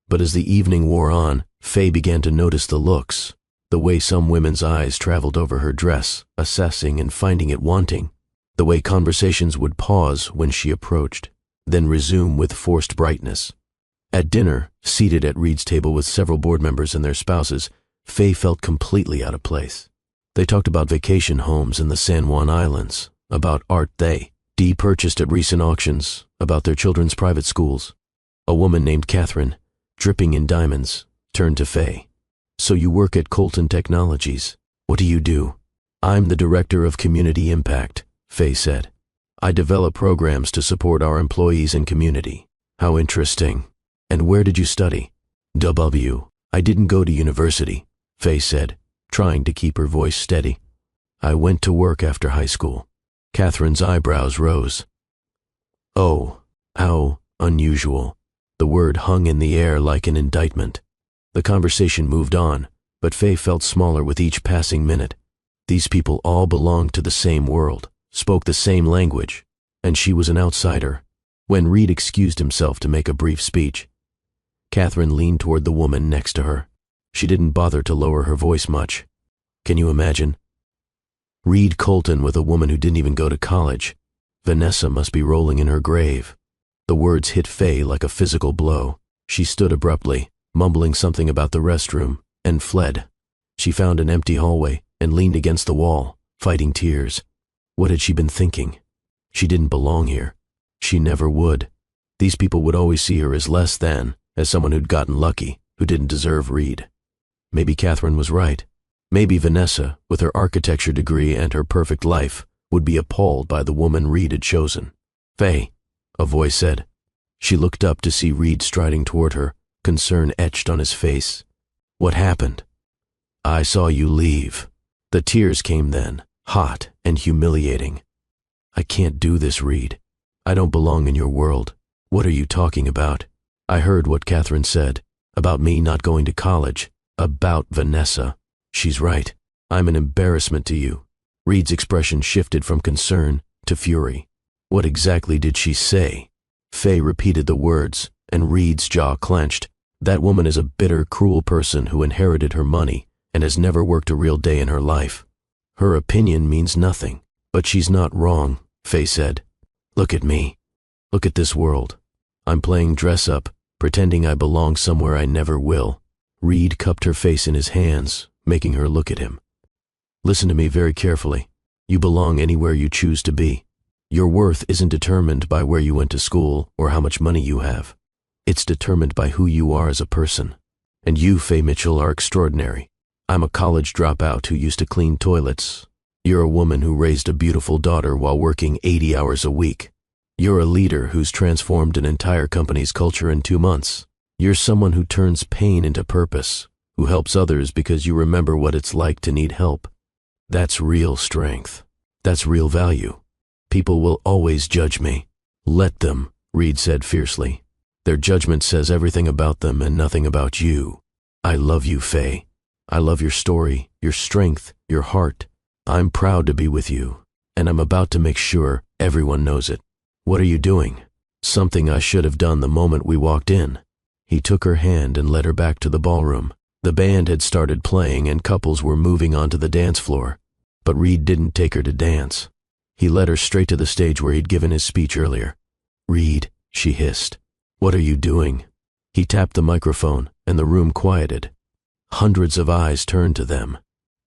But as the evening wore on, Faye began to notice the looks, the way some women's eyes traveled over her dress, assessing and finding it wanting, the way conversations would pause when she approached, then resume with forced brightness. At dinner, seated at Reed's table with several board members and their spouses, Faye felt completely out of place. They talked about vacation homes in the San Juan Islands, about art they purchased at recent auctions, about their children's private schools. A woman named Catherine, dripping in diamonds, turned to Faye. So you work at Colton Technologies. What do you do? I'm the director of community impact, Faye said. I develop programs to support our employees and community. How interesting. And where did you study? I didn't go to university, Faye said, trying to keep her voice steady. I went to work after high school. Catherine's eyebrows rose. Oh, how unusual. The word hung in the air like an indictment. The conversation moved on, but Faye felt smaller with each passing minute. These people all belonged to the same world, spoke the same language, and she was an outsider. When Reed excused himself to make a brief speech, Catherine leaned toward the woman next to her. She didn't bother to lower her voice much. Can you imagine? Reed Colton with a woman who didn't even go to college. Vanessa must be rolling in her grave. The words hit Faye like a physical blow. She stood abruptly, mumbling something about the restroom, and fled. She found an empty hallway and leaned against the wall, fighting tears. What had she been thinking? She didn't belong here. She never would. These people would always see her as less than, as someone who'd gotten lucky, who didn't deserve Reed. Maybe Catherine was right. Maybe Vanessa, with her architecture degree and her perfect life, would be appalled by the woman Reed had chosen. Faye, a voice said. She looked up to see Reed striding toward her, concern etched on his face. What happened? I saw you leave. The tears came then, hot and humiliating. I can't do this, Reed. I don't belong in your world. What are you talking about? I heard what Catherine said, about me not going to college, about Vanessa. She's right. I'm an embarrassment to you. Reed's expression shifted from concern to fury. What exactly did she say? Faye repeated the words, and Reed's jaw clenched. That woman is a bitter, cruel person who inherited her money and has never worked a real day in her life. Her opinion means nothing, but she's not wrong, Faye said. Look at me. Look at this world. I'm playing dress-up, pretending I belong somewhere I never will. Reed cupped her face in his hands, making her look at him. Listen to me very carefully. You belong anywhere you choose to be. Your worth isn't determined by where you went to school or how much money you have. It's determined by who you are as a person. And you, Faye Mitchell, are extraordinary. I'm a college dropout who used to clean toilets. You're a woman who raised a beautiful daughter while working 80 hours a week. You're a leader who's transformed an entire company's culture in 2 months. You're someone who turns pain into purpose, who helps others because you remember what it's like to need help. That's real strength. That's real value. People will always judge me. Let them, Reed said fiercely. Their judgment says everything about them and nothing about you. I love you, Faye. I love your story, your strength, your heart. I'm proud to be with you, and I'm about to make sure everyone knows it. What are you doing? Something I should have done the moment we walked in. He took her hand and led her back to the ballroom. The band had started playing and couples were moving onto the dance floor, but Reed didn't take her to dance. He led her straight to the stage where he'd given his speech earlier. Reed, she hissed. What are you doing? He tapped the microphone, and the room quieted. Hundreds of eyes turned to them.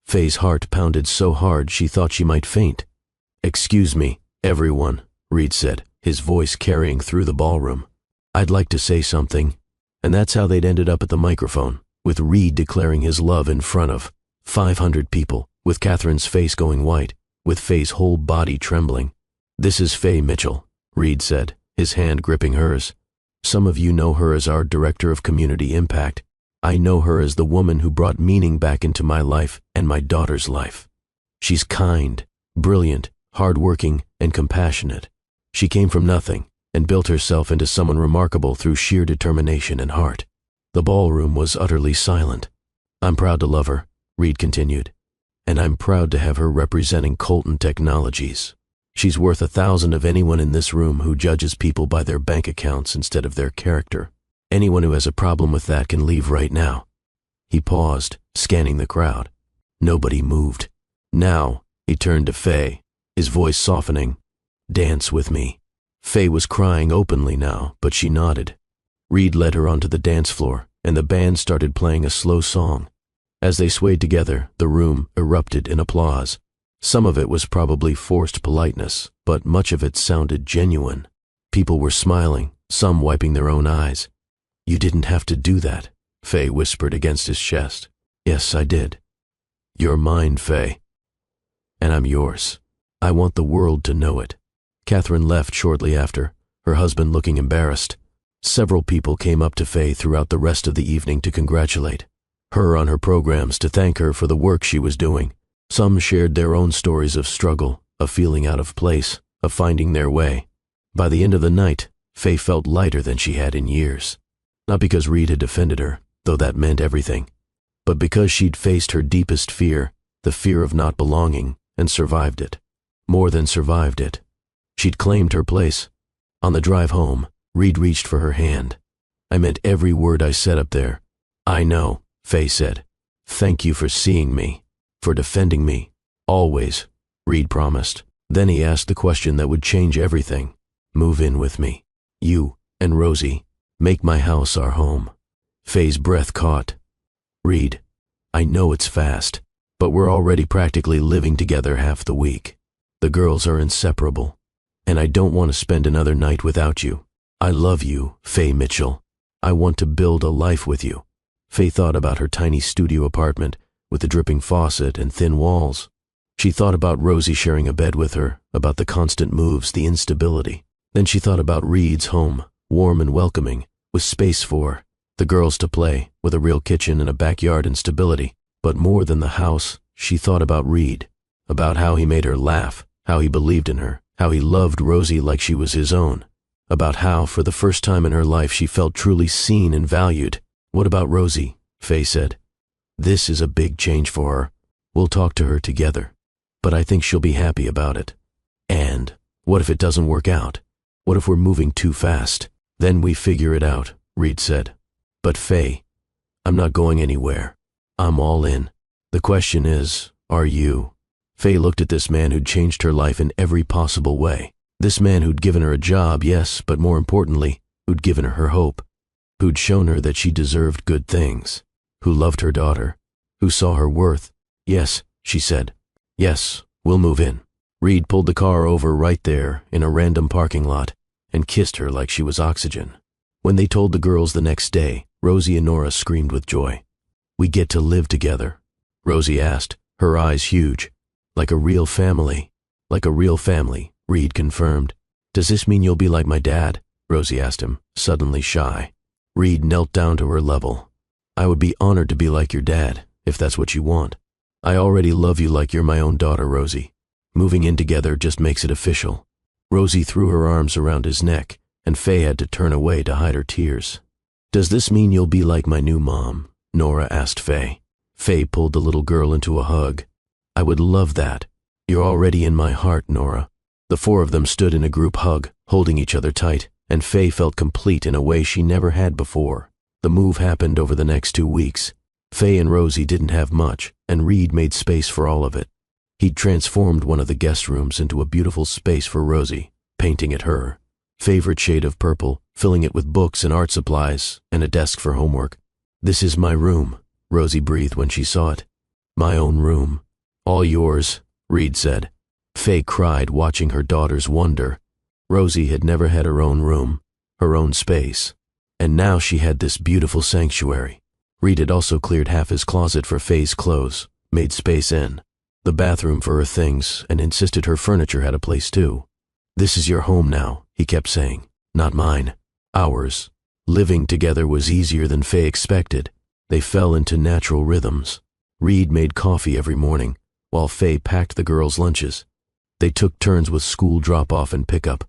Faye's heart pounded so hard she thought she might faint. Excuse me, everyone, Reed said, his voice carrying through the ballroom. I'd like to say something. And that's how they'd ended up at the microphone, with Reed declaring his love in front of 500 people, with Catherine's face going white, with Faye's whole body trembling. This is Faye Mitchell, Reed said, his hand gripping hers. Some of you know her as our Director of Community Impact. I know her as the woman who brought meaning back into my life and my daughter's life. She's kind, brilliant, hardworking, and compassionate. She came from nothing and built herself into someone remarkable through sheer determination and heart. The ballroom was utterly silent. I'm proud to love her, Reed continued, and I'm proud to have her representing Colton Technologies. She's worth 1,000 of anyone in this room who judges people by their bank accounts instead of their character. Anyone who has a problem with that can leave right now. He paused, scanning the crowd. Nobody moved. Now, he turned to Faye, his voice softening. Dance with me. Faye was crying openly now, but she nodded. Reed led her onto the dance floor, and the band started playing a slow song. As they swayed together, the room erupted in applause. Some of it was probably forced politeness, but much of it sounded genuine. People were smiling, some wiping their own eyes. You didn't have to do that, Faye whispered against his chest. Yes, I did. You're mine, Faye. And I'm yours. I want the world to know it. Catherine left shortly after, her husband looking embarrassed. Several people came up to Faye throughout the rest of the evening to congratulate her on her programs, to thank her for the work she was doing. Some shared their own stories of struggle, of feeling out of place, of finding their way. By the end of the night, Faye felt lighter than she had in years. Not because Reed had defended her, though that meant everything, but because she'd faced her deepest fear, the fear of not belonging, and survived it. More than survived it. She'd claimed her place. On the drive home, Reed reached for her hand. I meant every word I said up there. I know, Faye said. Thank you for seeing me, for defending me. Always, Reed promised. Then he asked the question that would change everything. Move in with me. You and Rosie. Make my house our home. Faye's breath caught. Reed, I know it's fast, but we're already practically living together half the week. The girls are inseparable, and I don't want to spend another night without you. I love you, Faye Mitchell. I want to build a life with you. Faye thought about her tiny studio apartment with the dripping faucet and thin walls. She thought about Rosie sharing a bed with her, about the constant moves, the instability. Then she thought about Reed's home, warm and welcoming, with space for the girls to play, with a real kitchen and a backyard and stability. But more than the house, she thought about Reed, about how he made her laugh, how he believed in her, how he loved Rosie like she was his own, about how, for the first time in her life, she felt truly seen and valued. What about Rosie? Faye said. This is a big change for her. We'll talk to her together, but I think she'll be happy about it. And what if it doesn't work out? What if we're moving too fast? Then we figure it out, Reed said. But Faye, I'm not going anywhere. I'm all in. The question is, are you? Faye looked at this man who'd changed her life in every possible way. This man who'd given her a job, yes, but more importantly, who'd given her hope, who'd shown her that she deserved good things, who loved her daughter, who saw her worth. Yes, she said. Yes, we'll move in. Reed pulled the car over right there in a random parking lot and kissed her like she was oxygen. When they told the girls the next day, Rosie and Nora screamed with joy. We get to live together, Rosie asked, her eyes huge. Like a real family. Like a real family, Reed confirmed. Does this mean you'll be like my dad? Rosie asked him, suddenly shy. Reed knelt down to her level. I would be honored to be like your dad, if that's what you want. I already love you like you're my own daughter, Rosie. Moving in together just makes it official. Rosie threw her arms around his neck, and Faye had to turn away to hide her tears. Does this mean you'll be like my new mom? Nora asked Faye. Faye pulled the little girl into a hug. I would love that. You're already in my heart, Nora. The four of them stood in a group hug, holding each other tight, and Faye felt complete in a way she never had before. The move happened over the next 2 weeks. Faye and Rosie didn't have much, and Reed made space for all of it. He'd transformed one of the guest rooms into a beautiful space for Rosie, painting it her favorite shade of purple, filling it with books and art supplies, and a desk for homework. This is my room, Rosie breathed when she saw it. My own room. All yours, Reed said. Faye cried, watching her daughter's wonder. Rosie had never had her own room, her own space, and now she had this beautiful sanctuary. Reed had also cleared half his closet for Faye's clothes, made space in the bathroom for her things, and insisted her furniture had a place too. This is your home now, he kept saying. Not mine. Ours. Living together was easier than Faye expected. They fell into natural rhythms. Reed made coffee every morning, while Faye packed the girls' lunches. They took turns with school drop-off and pickup.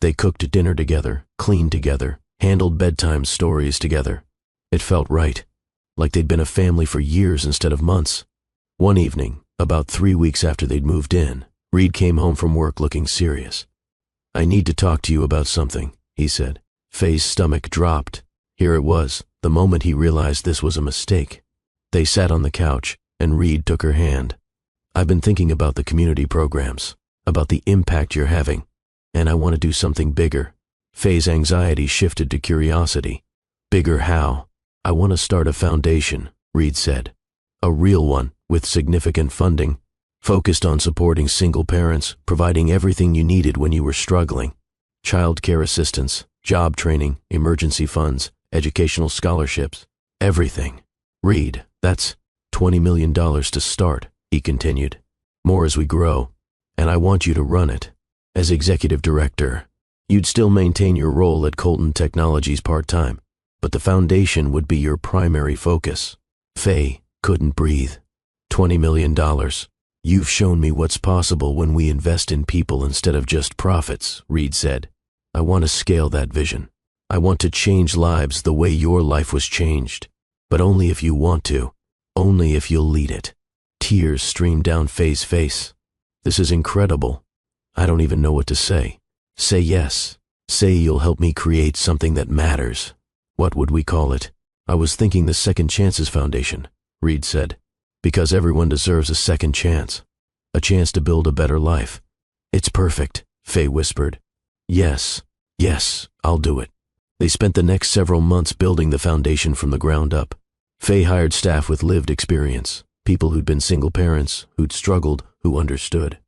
They cooked dinner together, cleaned together, handled bedtime stories together. It felt right, like they'd been a family for years instead of months. One evening, about 3 weeks after they'd moved in, Reed came home from work looking serious. I need to talk to you about something, he said. Faye's stomach dropped. Here it was, the moment he realized this was a mistake. They sat on the couch, and Reed took her hand. I've been thinking about the community programs, about the impact you're having, and I want to do something bigger. Faye's anxiety shifted to curiosity. Bigger how? I want to start a foundation, Reed said. A real one, with significant funding, focused on supporting single parents, providing everything you needed when you were struggling. Child care assistance, job training, emergency funds, educational scholarships, everything. Reed, that's $20 million to start, he continued. More as we grow. and I want you to run it. As executive director, you'd still maintain your role at Colton Technologies part-time, but the foundation would be your primary focus. Faye couldn't breathe. $20 million. You've shown me what's possible when we invest in people instead of just profits, Reed said. I want to scale that vision. I want to change lives the way your life was changed. But only if you want to. Only if you'll lead it. Tears streamed down Faye's face. This is incredible. I don't even know what to say. Say yes. Say you'll help me create something that matters. What would we call it? I was thinking the Second Chances Foundation, Reed said. Because everyone deserves a second chance. A chance to build a better life. It's perfect, Faye whispered. Yes, I'll do it. They spent the next several months building the foundation from the ground up. Faye hired staff with lived experience, people who'd been single parents, who'd struggled, who understood.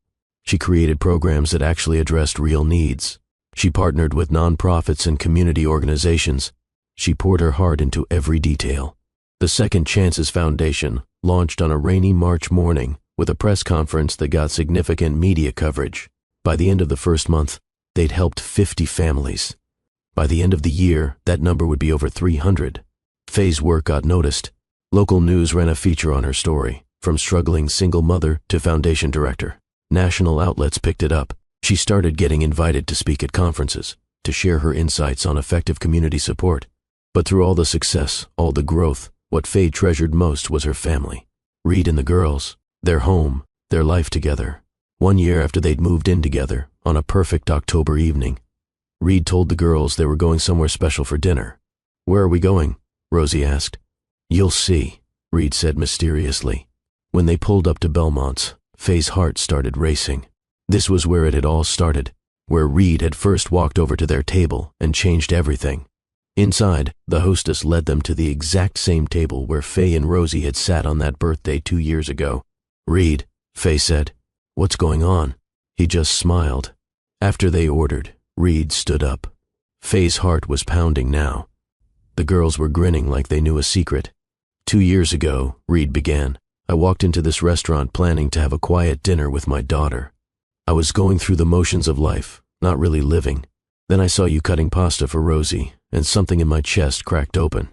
She created programs that actually addressed real needs. She partnered with nonprofits and community organizations. She poured her heart into every detail. The Second Chances Foundation launched on a rainy March morning with a press conference that got significant media coverage. By the end of the first month, they'd helped 50 families. By the end of the year, that number would be over 300. Faye's work got noticed. Local news ran a feature on her story, from struggling single mother to foundation director. National outlets picked it up. She started getting invited to speak at conferences, to share her insights on effective community support. But through all the success, all the growth, what Faye treasured most was her family. Reed and the girls, their home, their life together. 1 year after they'd moved in together, on a perfect October evening, Reed told the girls they were going somewhere special for dinner. Where are we going? Rosie asked. You'll see, Reed said mysteriously. When they pulled up to Belmont's, Faye's heart started racing. This was where it had all started, where Reed had first walked over to their table and changed everything. Inside, the hostess led them to the exact same table where Faye and Rosie had sat on that birthday 2 years ago. Reed, Faye said. What's going on? He just smiled. After they ordered, Reed stood up. Faye's heart was pounding now. The girls were grinning like they knew a secret. 2 years ago, Reed began, I walked into this restaurant planning to have a quiet dinner with my daughter. I was going through the motions of life, not really living. Then I saw you cutting pasta for Rosie, and something in my chest cracked open.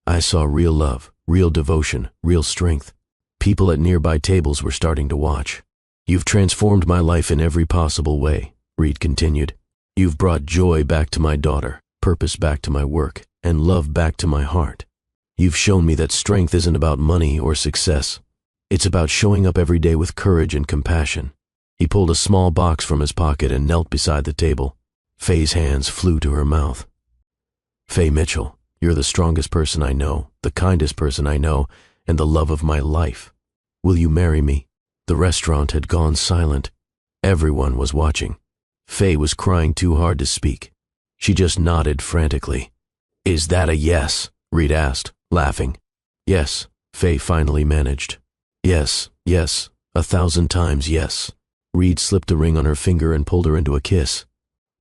I saw real love, real devotion, real strength. People at nearby tables were starting to watch. You've transformed my life in every possible way, Reed continued. You've brought joy back to my daughter, purpose back to my work, and love back to my heart. You've shown me that strength isn't about money or success. It's about showing up every day with courage and compassion. He pulled a small box from his pocket and knelt beside the table. Faye's hands flew to her mouth. Faye Mitchell, you're the strongest person I know, the kindest person I know, and the love of my life. Will you marry me? The restaurant had gone silent. Everyone was watching. Faye was crying too hard to speak. She just nodded frantically. Is that a yes? Reed asked, laughing. Yes, Faye finally managed. Yes, 1,000 times yes. Reed slipped a ring on her finger and pulled her into a kiss.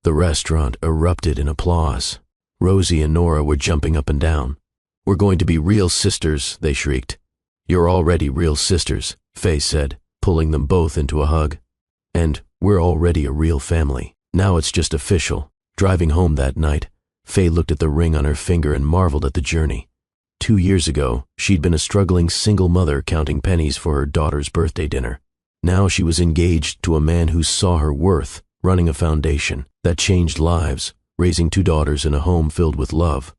The restaurant erupted in applause. Rosie and Nora were jumping up and down. We're going to be real sisters, they shrieked. You're already real sisters, Faye said, pulling them both into a hug. And we're already a real family. Now it's just official. Driving home that night, Faye looked at the ring on her finger and marveled at the journey. 2 years ago, she'd been a struggling single mother counting pennies for her daughter's birthday dinner. Now she was engaged to a man who saw her worth, running a foundation that changed lives, raising 2 daughters in a home filled with love.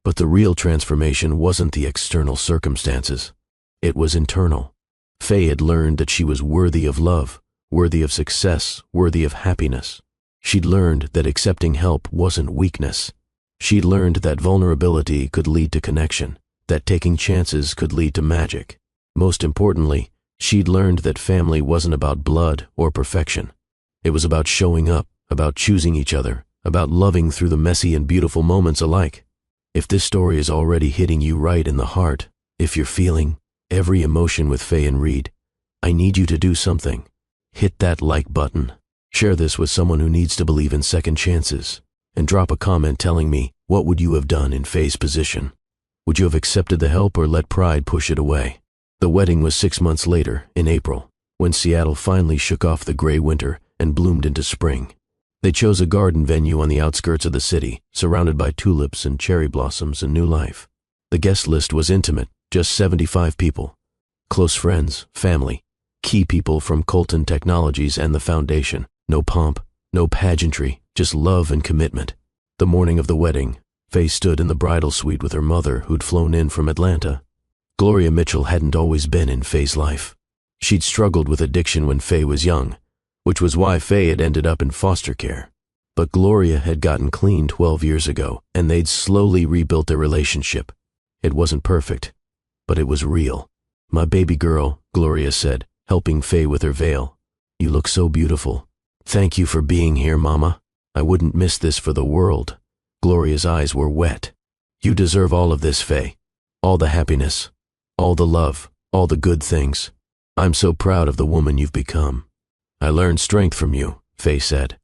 But the real transformation wasn't the external circumstances. It was internal. Faye had learned that she was worthy of love, worthy of success, worthy of happiness. She'd learned that accepting help wasn't weakness. She'd learned that vulnerability could lead to connection, that taking chances could lead to magic. Most importantly, she'd learned that family wasn't about blood or perfection. It was about showing up, about choosing each other, about loving through the messy and beautiful moments alike. If this story is already hitting you right in the heart, if you're feeling every emotion with Faye and Reed, I need you to do something. Hit that like button. Share this with someone who needs to believe in second chances. And drop a comment telling me, what would you have done in Faye's position? Would you have accepted the help or let pride push it away? The wedding was 6 months later, in April. when Seattle finally shook off the gray winter and bloomed into spring. They chose a garden venue on the outskirts of the city, surrounded by tulips and cherry blossoms and new life. The guest list was intimate, just 75 people. Close friends, family, key people from Colton Technologies and the Foundation. No pomp, no pageantry, just love and commitment. The morning of the wedding, Faye stood in the bridal suite with her mother, who'd flown in from Atlanta. Gloria Mitchell hadn't always been in Faye's life. She'd struggled with addiction when Faye was young, which was why Faye had ended up in foster care. But Gloria had gotten clean 12 years ago, and they'd slowly rebuilt their relationship. It wasn't perfect, but it was real. "My baby girl," Gloria said, helping Faye with her veil. "You look so beautiful. Thank you for being here, Mama. I wouldn't miss this for the world." Gloria's eyes were wet. "You deserve all of this, Faye. All the happiness, all the love, all the good things. I'm so proud of the woman you've become." "I learned strength from you," Faye said.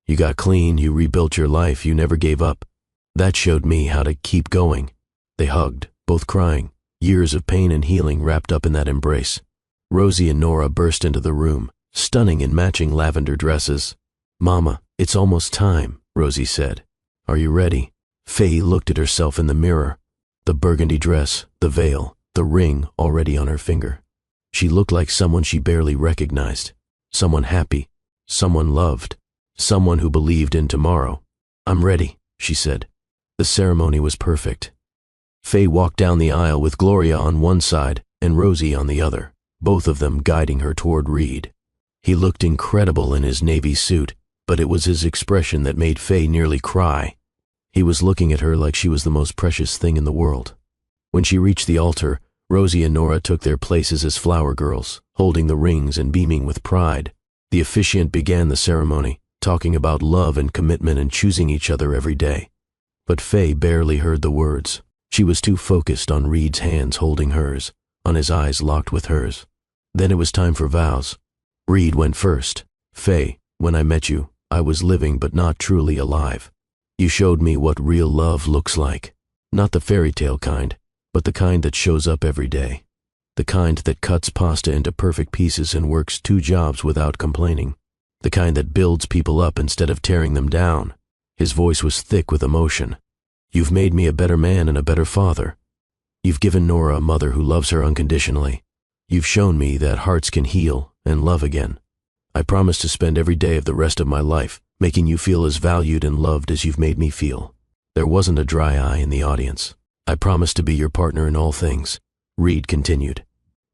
"You got clean, you rebuilt your life, you never gave up. That showed me how to keep going." They hugged, both crying, years of pain and healing wrapped up in that embrace. Rosie and Nora burst into the room, stunning in matching lavender dresses. "Mama, it's almost time," Rosie said. "Are you ready?" Faye looked at herself in the mirror. The burgundy dress, the veil, the ring already on her finger. She looked like someone she barely recognized. Someone happy, someone loved, someone who believed in tomorrow. "I'm ready," she said. The ceremony was perfect. Faye walked down the aisle with Gloria on one side and Rosie on the other, both of them guiding her toward Reed. He looked incredible in his navy suit, but it was his expression that made Faye nearly cry. He was looking at her like she was the most precious thing in the world. When she reached the altar, Rosie and Nora took their places as flower girls, holding the rings and beaming with pride. The officiant began the ceremony, talking about love and commitment and choosing each other every day. But Faye barely heard the words. She was too focused on Reed's hands holding hers, on his eyes locked with hers. Then it was time for vows. Reed went first. "Faye, when I met you, I was living but not truly alive. You showed me what real love looks like. Not the fairy tale kind, but the kind that shows up every day. The kind that cuts pasta into perfect pieces and works 2 jobs without complaining. The kind that builds people up instead of tearing them down." His voice was thick with emotion. "You've made me a better man and a better father. You've given Nora a mother who loves her unconditionally. You've shown me that hearts can heal and love again. I promise to spend every day of the rest of my life making you feel as valued and loved as you've made me feel." There wasn't a dry eye in the audience. "I promise to be your partner in all things," Reed continued.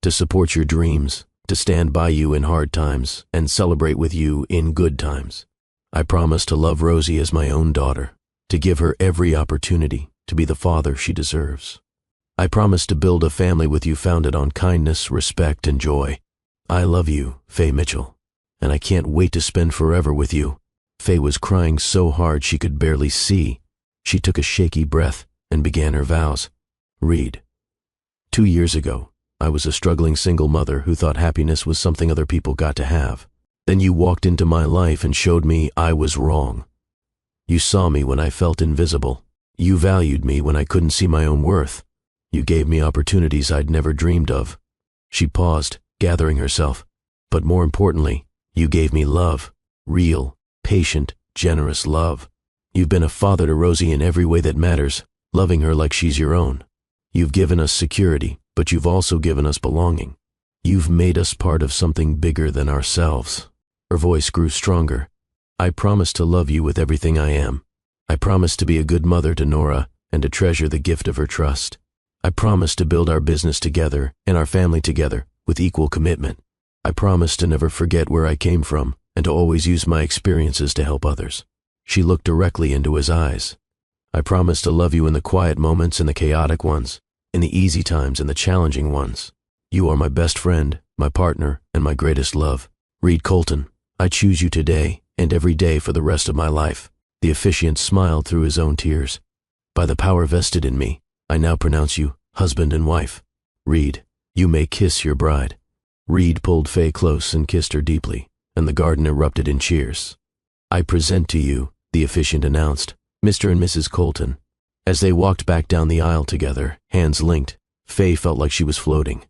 "To support your dreams, to stand by you in hard times, and celebrate with you in good times. I promise to love Rosie as my own daughter, to give her every opportunity to be the father she deserves. I promise to build a family with you founded on kindness, respect, and joy. I love you, Faye Mitchell, and I can't wait to spend forever with you." Faye was crying so hard she could barely see. She took a shaky breath and began her vows. "Reed, 2 years ago, I was a struggling single mother who thought happiness was something other people got to have. Then you walked into my life and showed me I was wrong. You saw me when I felt invisible. You valued me when I couldn't see my own worth. You gave me opportunities I'd never dreamed of." She paused, gathering herself. "But more importantly, you gave me love, real, patient, generous love. You've been a father to Rosie in every way that matters, loving her like she's your own. You've given us security, but you've also given us belonging. You've made us part of something bigger than ourselves." Her voice grew stronger. "I promise to love you with everything I am. I promise to be a good mother to Nora and to treasure the gift of her trust. I promise to build our business together and our family together with equal commitment. I promise to never forget where I came from and to always use my experiences to help others." She looked directly into his eyes. "I promise to love you in the quiet moments and the chaotic ones, in the easy times and the challenging ones. You are my best friend, my partner, and my greatest love. Reed Colton, I choose you today and every day for the rest of my life." The officiant smiled through his own tears. "By the power vested in me, I now pronounce you husband and wife. Reed, you may kiss your bride." Reed pulled Faye close and kissed her deeply, and the garden erupted in cheers. "I present to you," the officiant announced, "Mr. and Mrs. Colton." As they walked back down the aisle together, hands linked, Faye felt like she was floating.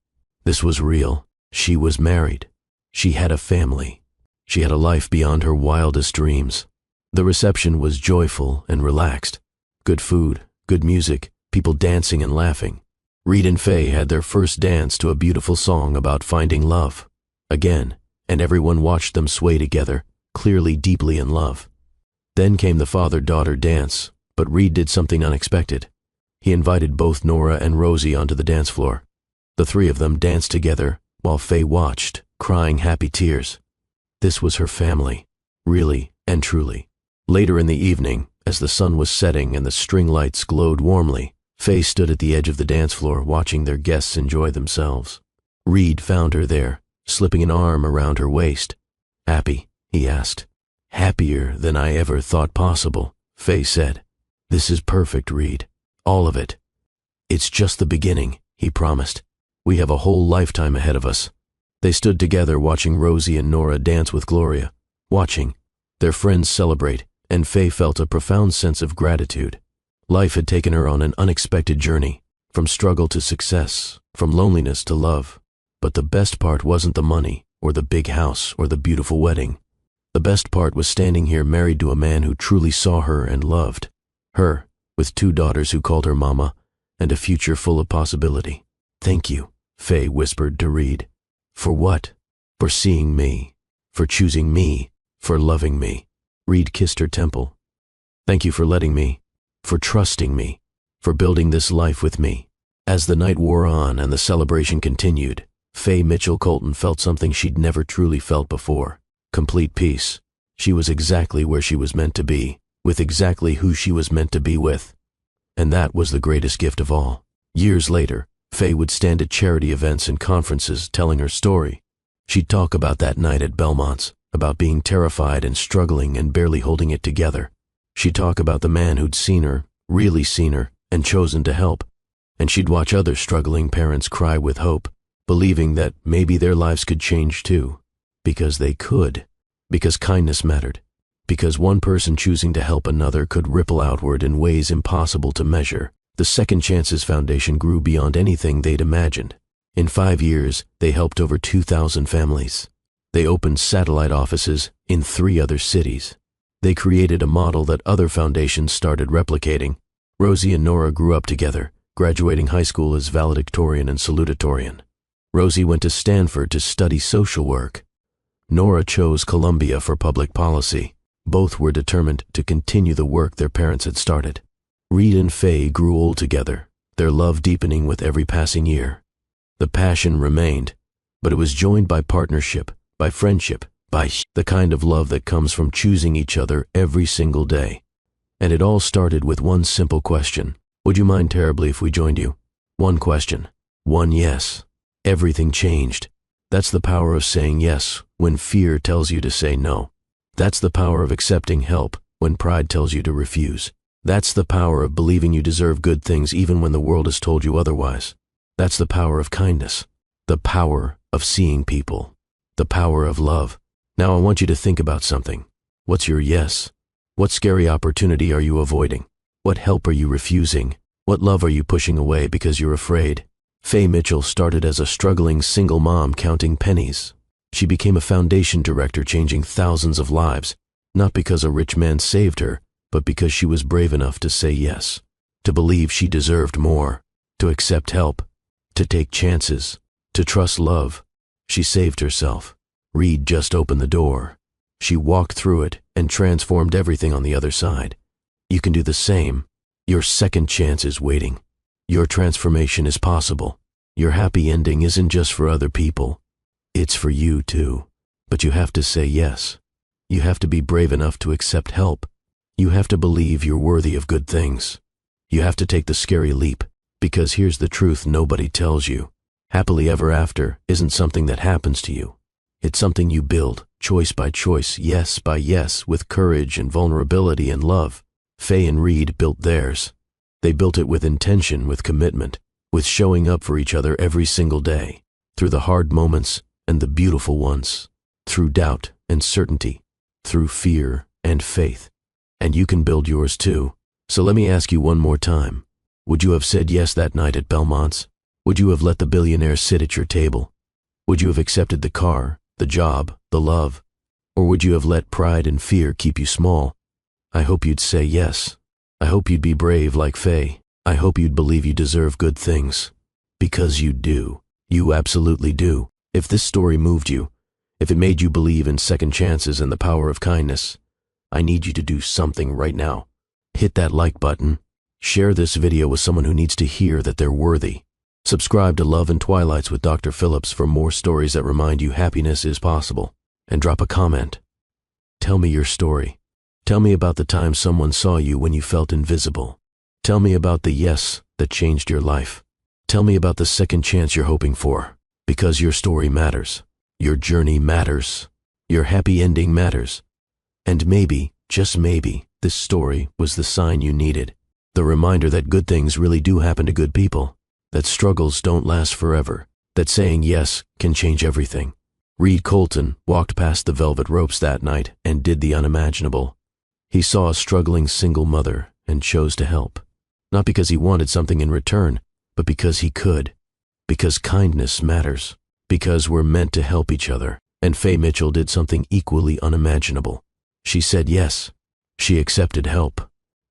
This was real. She was married. She had a family. She had a life beyond her wildest dreams. The reception was joyful and relaxed. Good food, good music, people dancing and laughing. Reed and Faye had their first dance to a beautiful song about finding love. Again, and everyone watched them sway together, clearly deeply in love. Then came the father-daughter dance, but Reed did something unexpected. He invited both Nora and Rosie onto the dance floor. The three of them danced together, while Faye watched, crying happy tears. This was her family, really and truly. Later in the evening, as the sun was setting and the string lights glowed warmly, Faye stood at the edge of the dance floor watching their guests enjoy themselves. Reed found her there, slipping an arm around her waist. "Happy?" he asked. "Happier than I ever thought possible," Faye said. "This is perfect, Reed. All of it." "It's just the beginning," he promised. "We have a whole lifetime ahead of us." They stood together watching Rosie and Nora dance with Gloria, watching their friends celebrate, and Faye felt a profound sense of gratitude. Life had taken her on an unexpected journey, from struggle to success, from loneliness to love. But the best part wasn't the money, or the big house, or the beautiful wedding. The best part was standing here married to a man who truly saw her and loved. Her, with 2 daughters who called her Mama, and a future full of possibility. "Thank you," Faye whispered to Reed. "For what?" "For seeing me, for choosing me, for loving me." Reed kissed her temple. "Thank you for letting me, for trusting me, for building this life with me." As the night wore on and the celebration continued, Faye Mitchell Colton felt something she'd never truly felt before. Complete peace. She was exactly where she was meant to be, with exactly who she was meant to be with. And that was the greatest gift of all. Years later, Faye would stand at charity events and conferences telling her story. She'd talk about that night at Belmont's, about being terrified and struggling and barely holding it together. She'd talk about the man who'd seen her, really seen her, and chosen to help. And she'd watch other struggling parents cry with hope, believing that maybe their lives could change too. Because they could. Because kindness mattered. Because one person choosing to help another could ripple outward in ways impossible to measure. The Second Chances Foundation grew beyond anything they'd imagined. In 5 years, they helped over 2,000 families. They opened satellite offices in 3 other cities. They created a model that other foundations started replicating. Rosie and Nora grew up together, graduating high school as valedictorian and salutatorian. Rosie went to Stanford to study social work. Nora chose Columbia for public policy. Both were determined to continue the work their parents had started. Reed and Faye grew old together, their love deepening with every passing year. The passion remained, but it was joined by partnership, by friendship, by the kind of love that comes from choosing each other every single day. And it all started with one simple question. "Would you mind terribly if we joined you?" One question. One yes. Everything changed. That's the power of saying yes when fear tells you to say no. That's the power of accepting help when pride tells you to refuse. That's the power of believing you deserve good things even when the world has told you otherwise. That's the power of kindness. The power of seeing people. The power of love. Now I want you to think about something. What's your yes? What scary opportunity are you avoiding? What help are you refusing? What love are you pushing away because you're afraid? Faye Mitchell started as a struggling single mom counting pennies. She became a foundation director changing thousands of lives, not because a rich man saved her, but because she was brave enough to say yes, to believe she deserved more, to accept help, to take chances, to trust love. She saved herself. Reed just opened the door. She walked through it and transformed everything on the other side. You can do the same. Your second chance is waiting. Your transformation is possible. Your happy ending isn't just for other people. It's for you too. But you have to say yes. You have to be brave enough to accept help. You have to believe you're worthy of good things. You have to take the scary leap, because here's the truth nobody tells you. Happily ever after isn't something that happens to you. It's something you build, choice by choice, yes by yes, with courage and vulnerability and love. Faye and Reed built theirs. They built it with intention, with commitment, with showing up for each other every single day, through the hard moments and the beautiful ones, through doubt and certainty, through fear and faith. And you can build yours too. So let me ask you one more time. Would you have said yes that night at Belmont's? Would you have let the billionaire sit at your table? Would you have accepted the car, the job, the love? Or would you have let pride and fear keep you small? I hope you'd say yes. I hope you'd be brave like Faye. I hope you'd believe you deserve good things. Because you do. You absolutely do. If this story moved you, if it made you believe in second chances and the power of kindness, I need you to do something right now. Hit that like button. Share this video with someone who needs to hear that they're worthy. Subscribe to Love and Twilights with Dr. Phillips for more stories that remind you happiness is possible. And drop a comment. Tell me your story. Tell me about the time someone saw you when you felt invisible. Tell me about the yes that changed your life. Tell me about the second chance you're hoping for. Because your story matters. Your journey matters. Your happy ending matters. And maybe, just maybe, this story was the sign you needed. The reminder that good things really do happen to good people. That struggles don't last forever. That saying yes can change everything. Reed Colton walked past the velvet ropes that night and did the unimaginable. He saw a struggling single mother and chose to help. Not because he wanted something in return, but because he could. Because kindness matters. Because we're meant to help each other. And Faye Mitchell did something equally unimaginable. She said yes. She accepted help.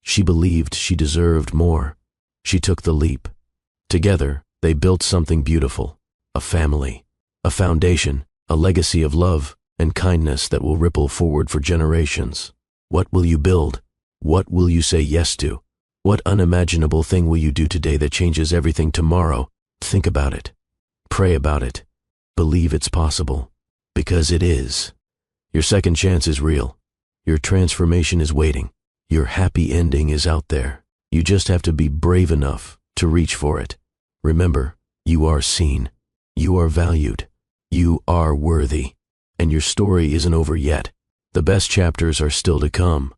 She believed she deserved more. She took the leap. Together, they built something beautiful. A family. A foundation. A legacy of love and kindness that will ripple forward for generations. What will you build? What will you say yes to? What unimaginable thing will you do today that changes everything tomorrow? Think about it. Pray about it. Believe it's possible. Because it is. Your second chance is real. Your transformation is waiting. Your happy ending is out there. You just have to be brave enough to reach for it. Remember, you are seen. You are valued. You are worthy. And your story isn't over yet. The best chapters are still to come.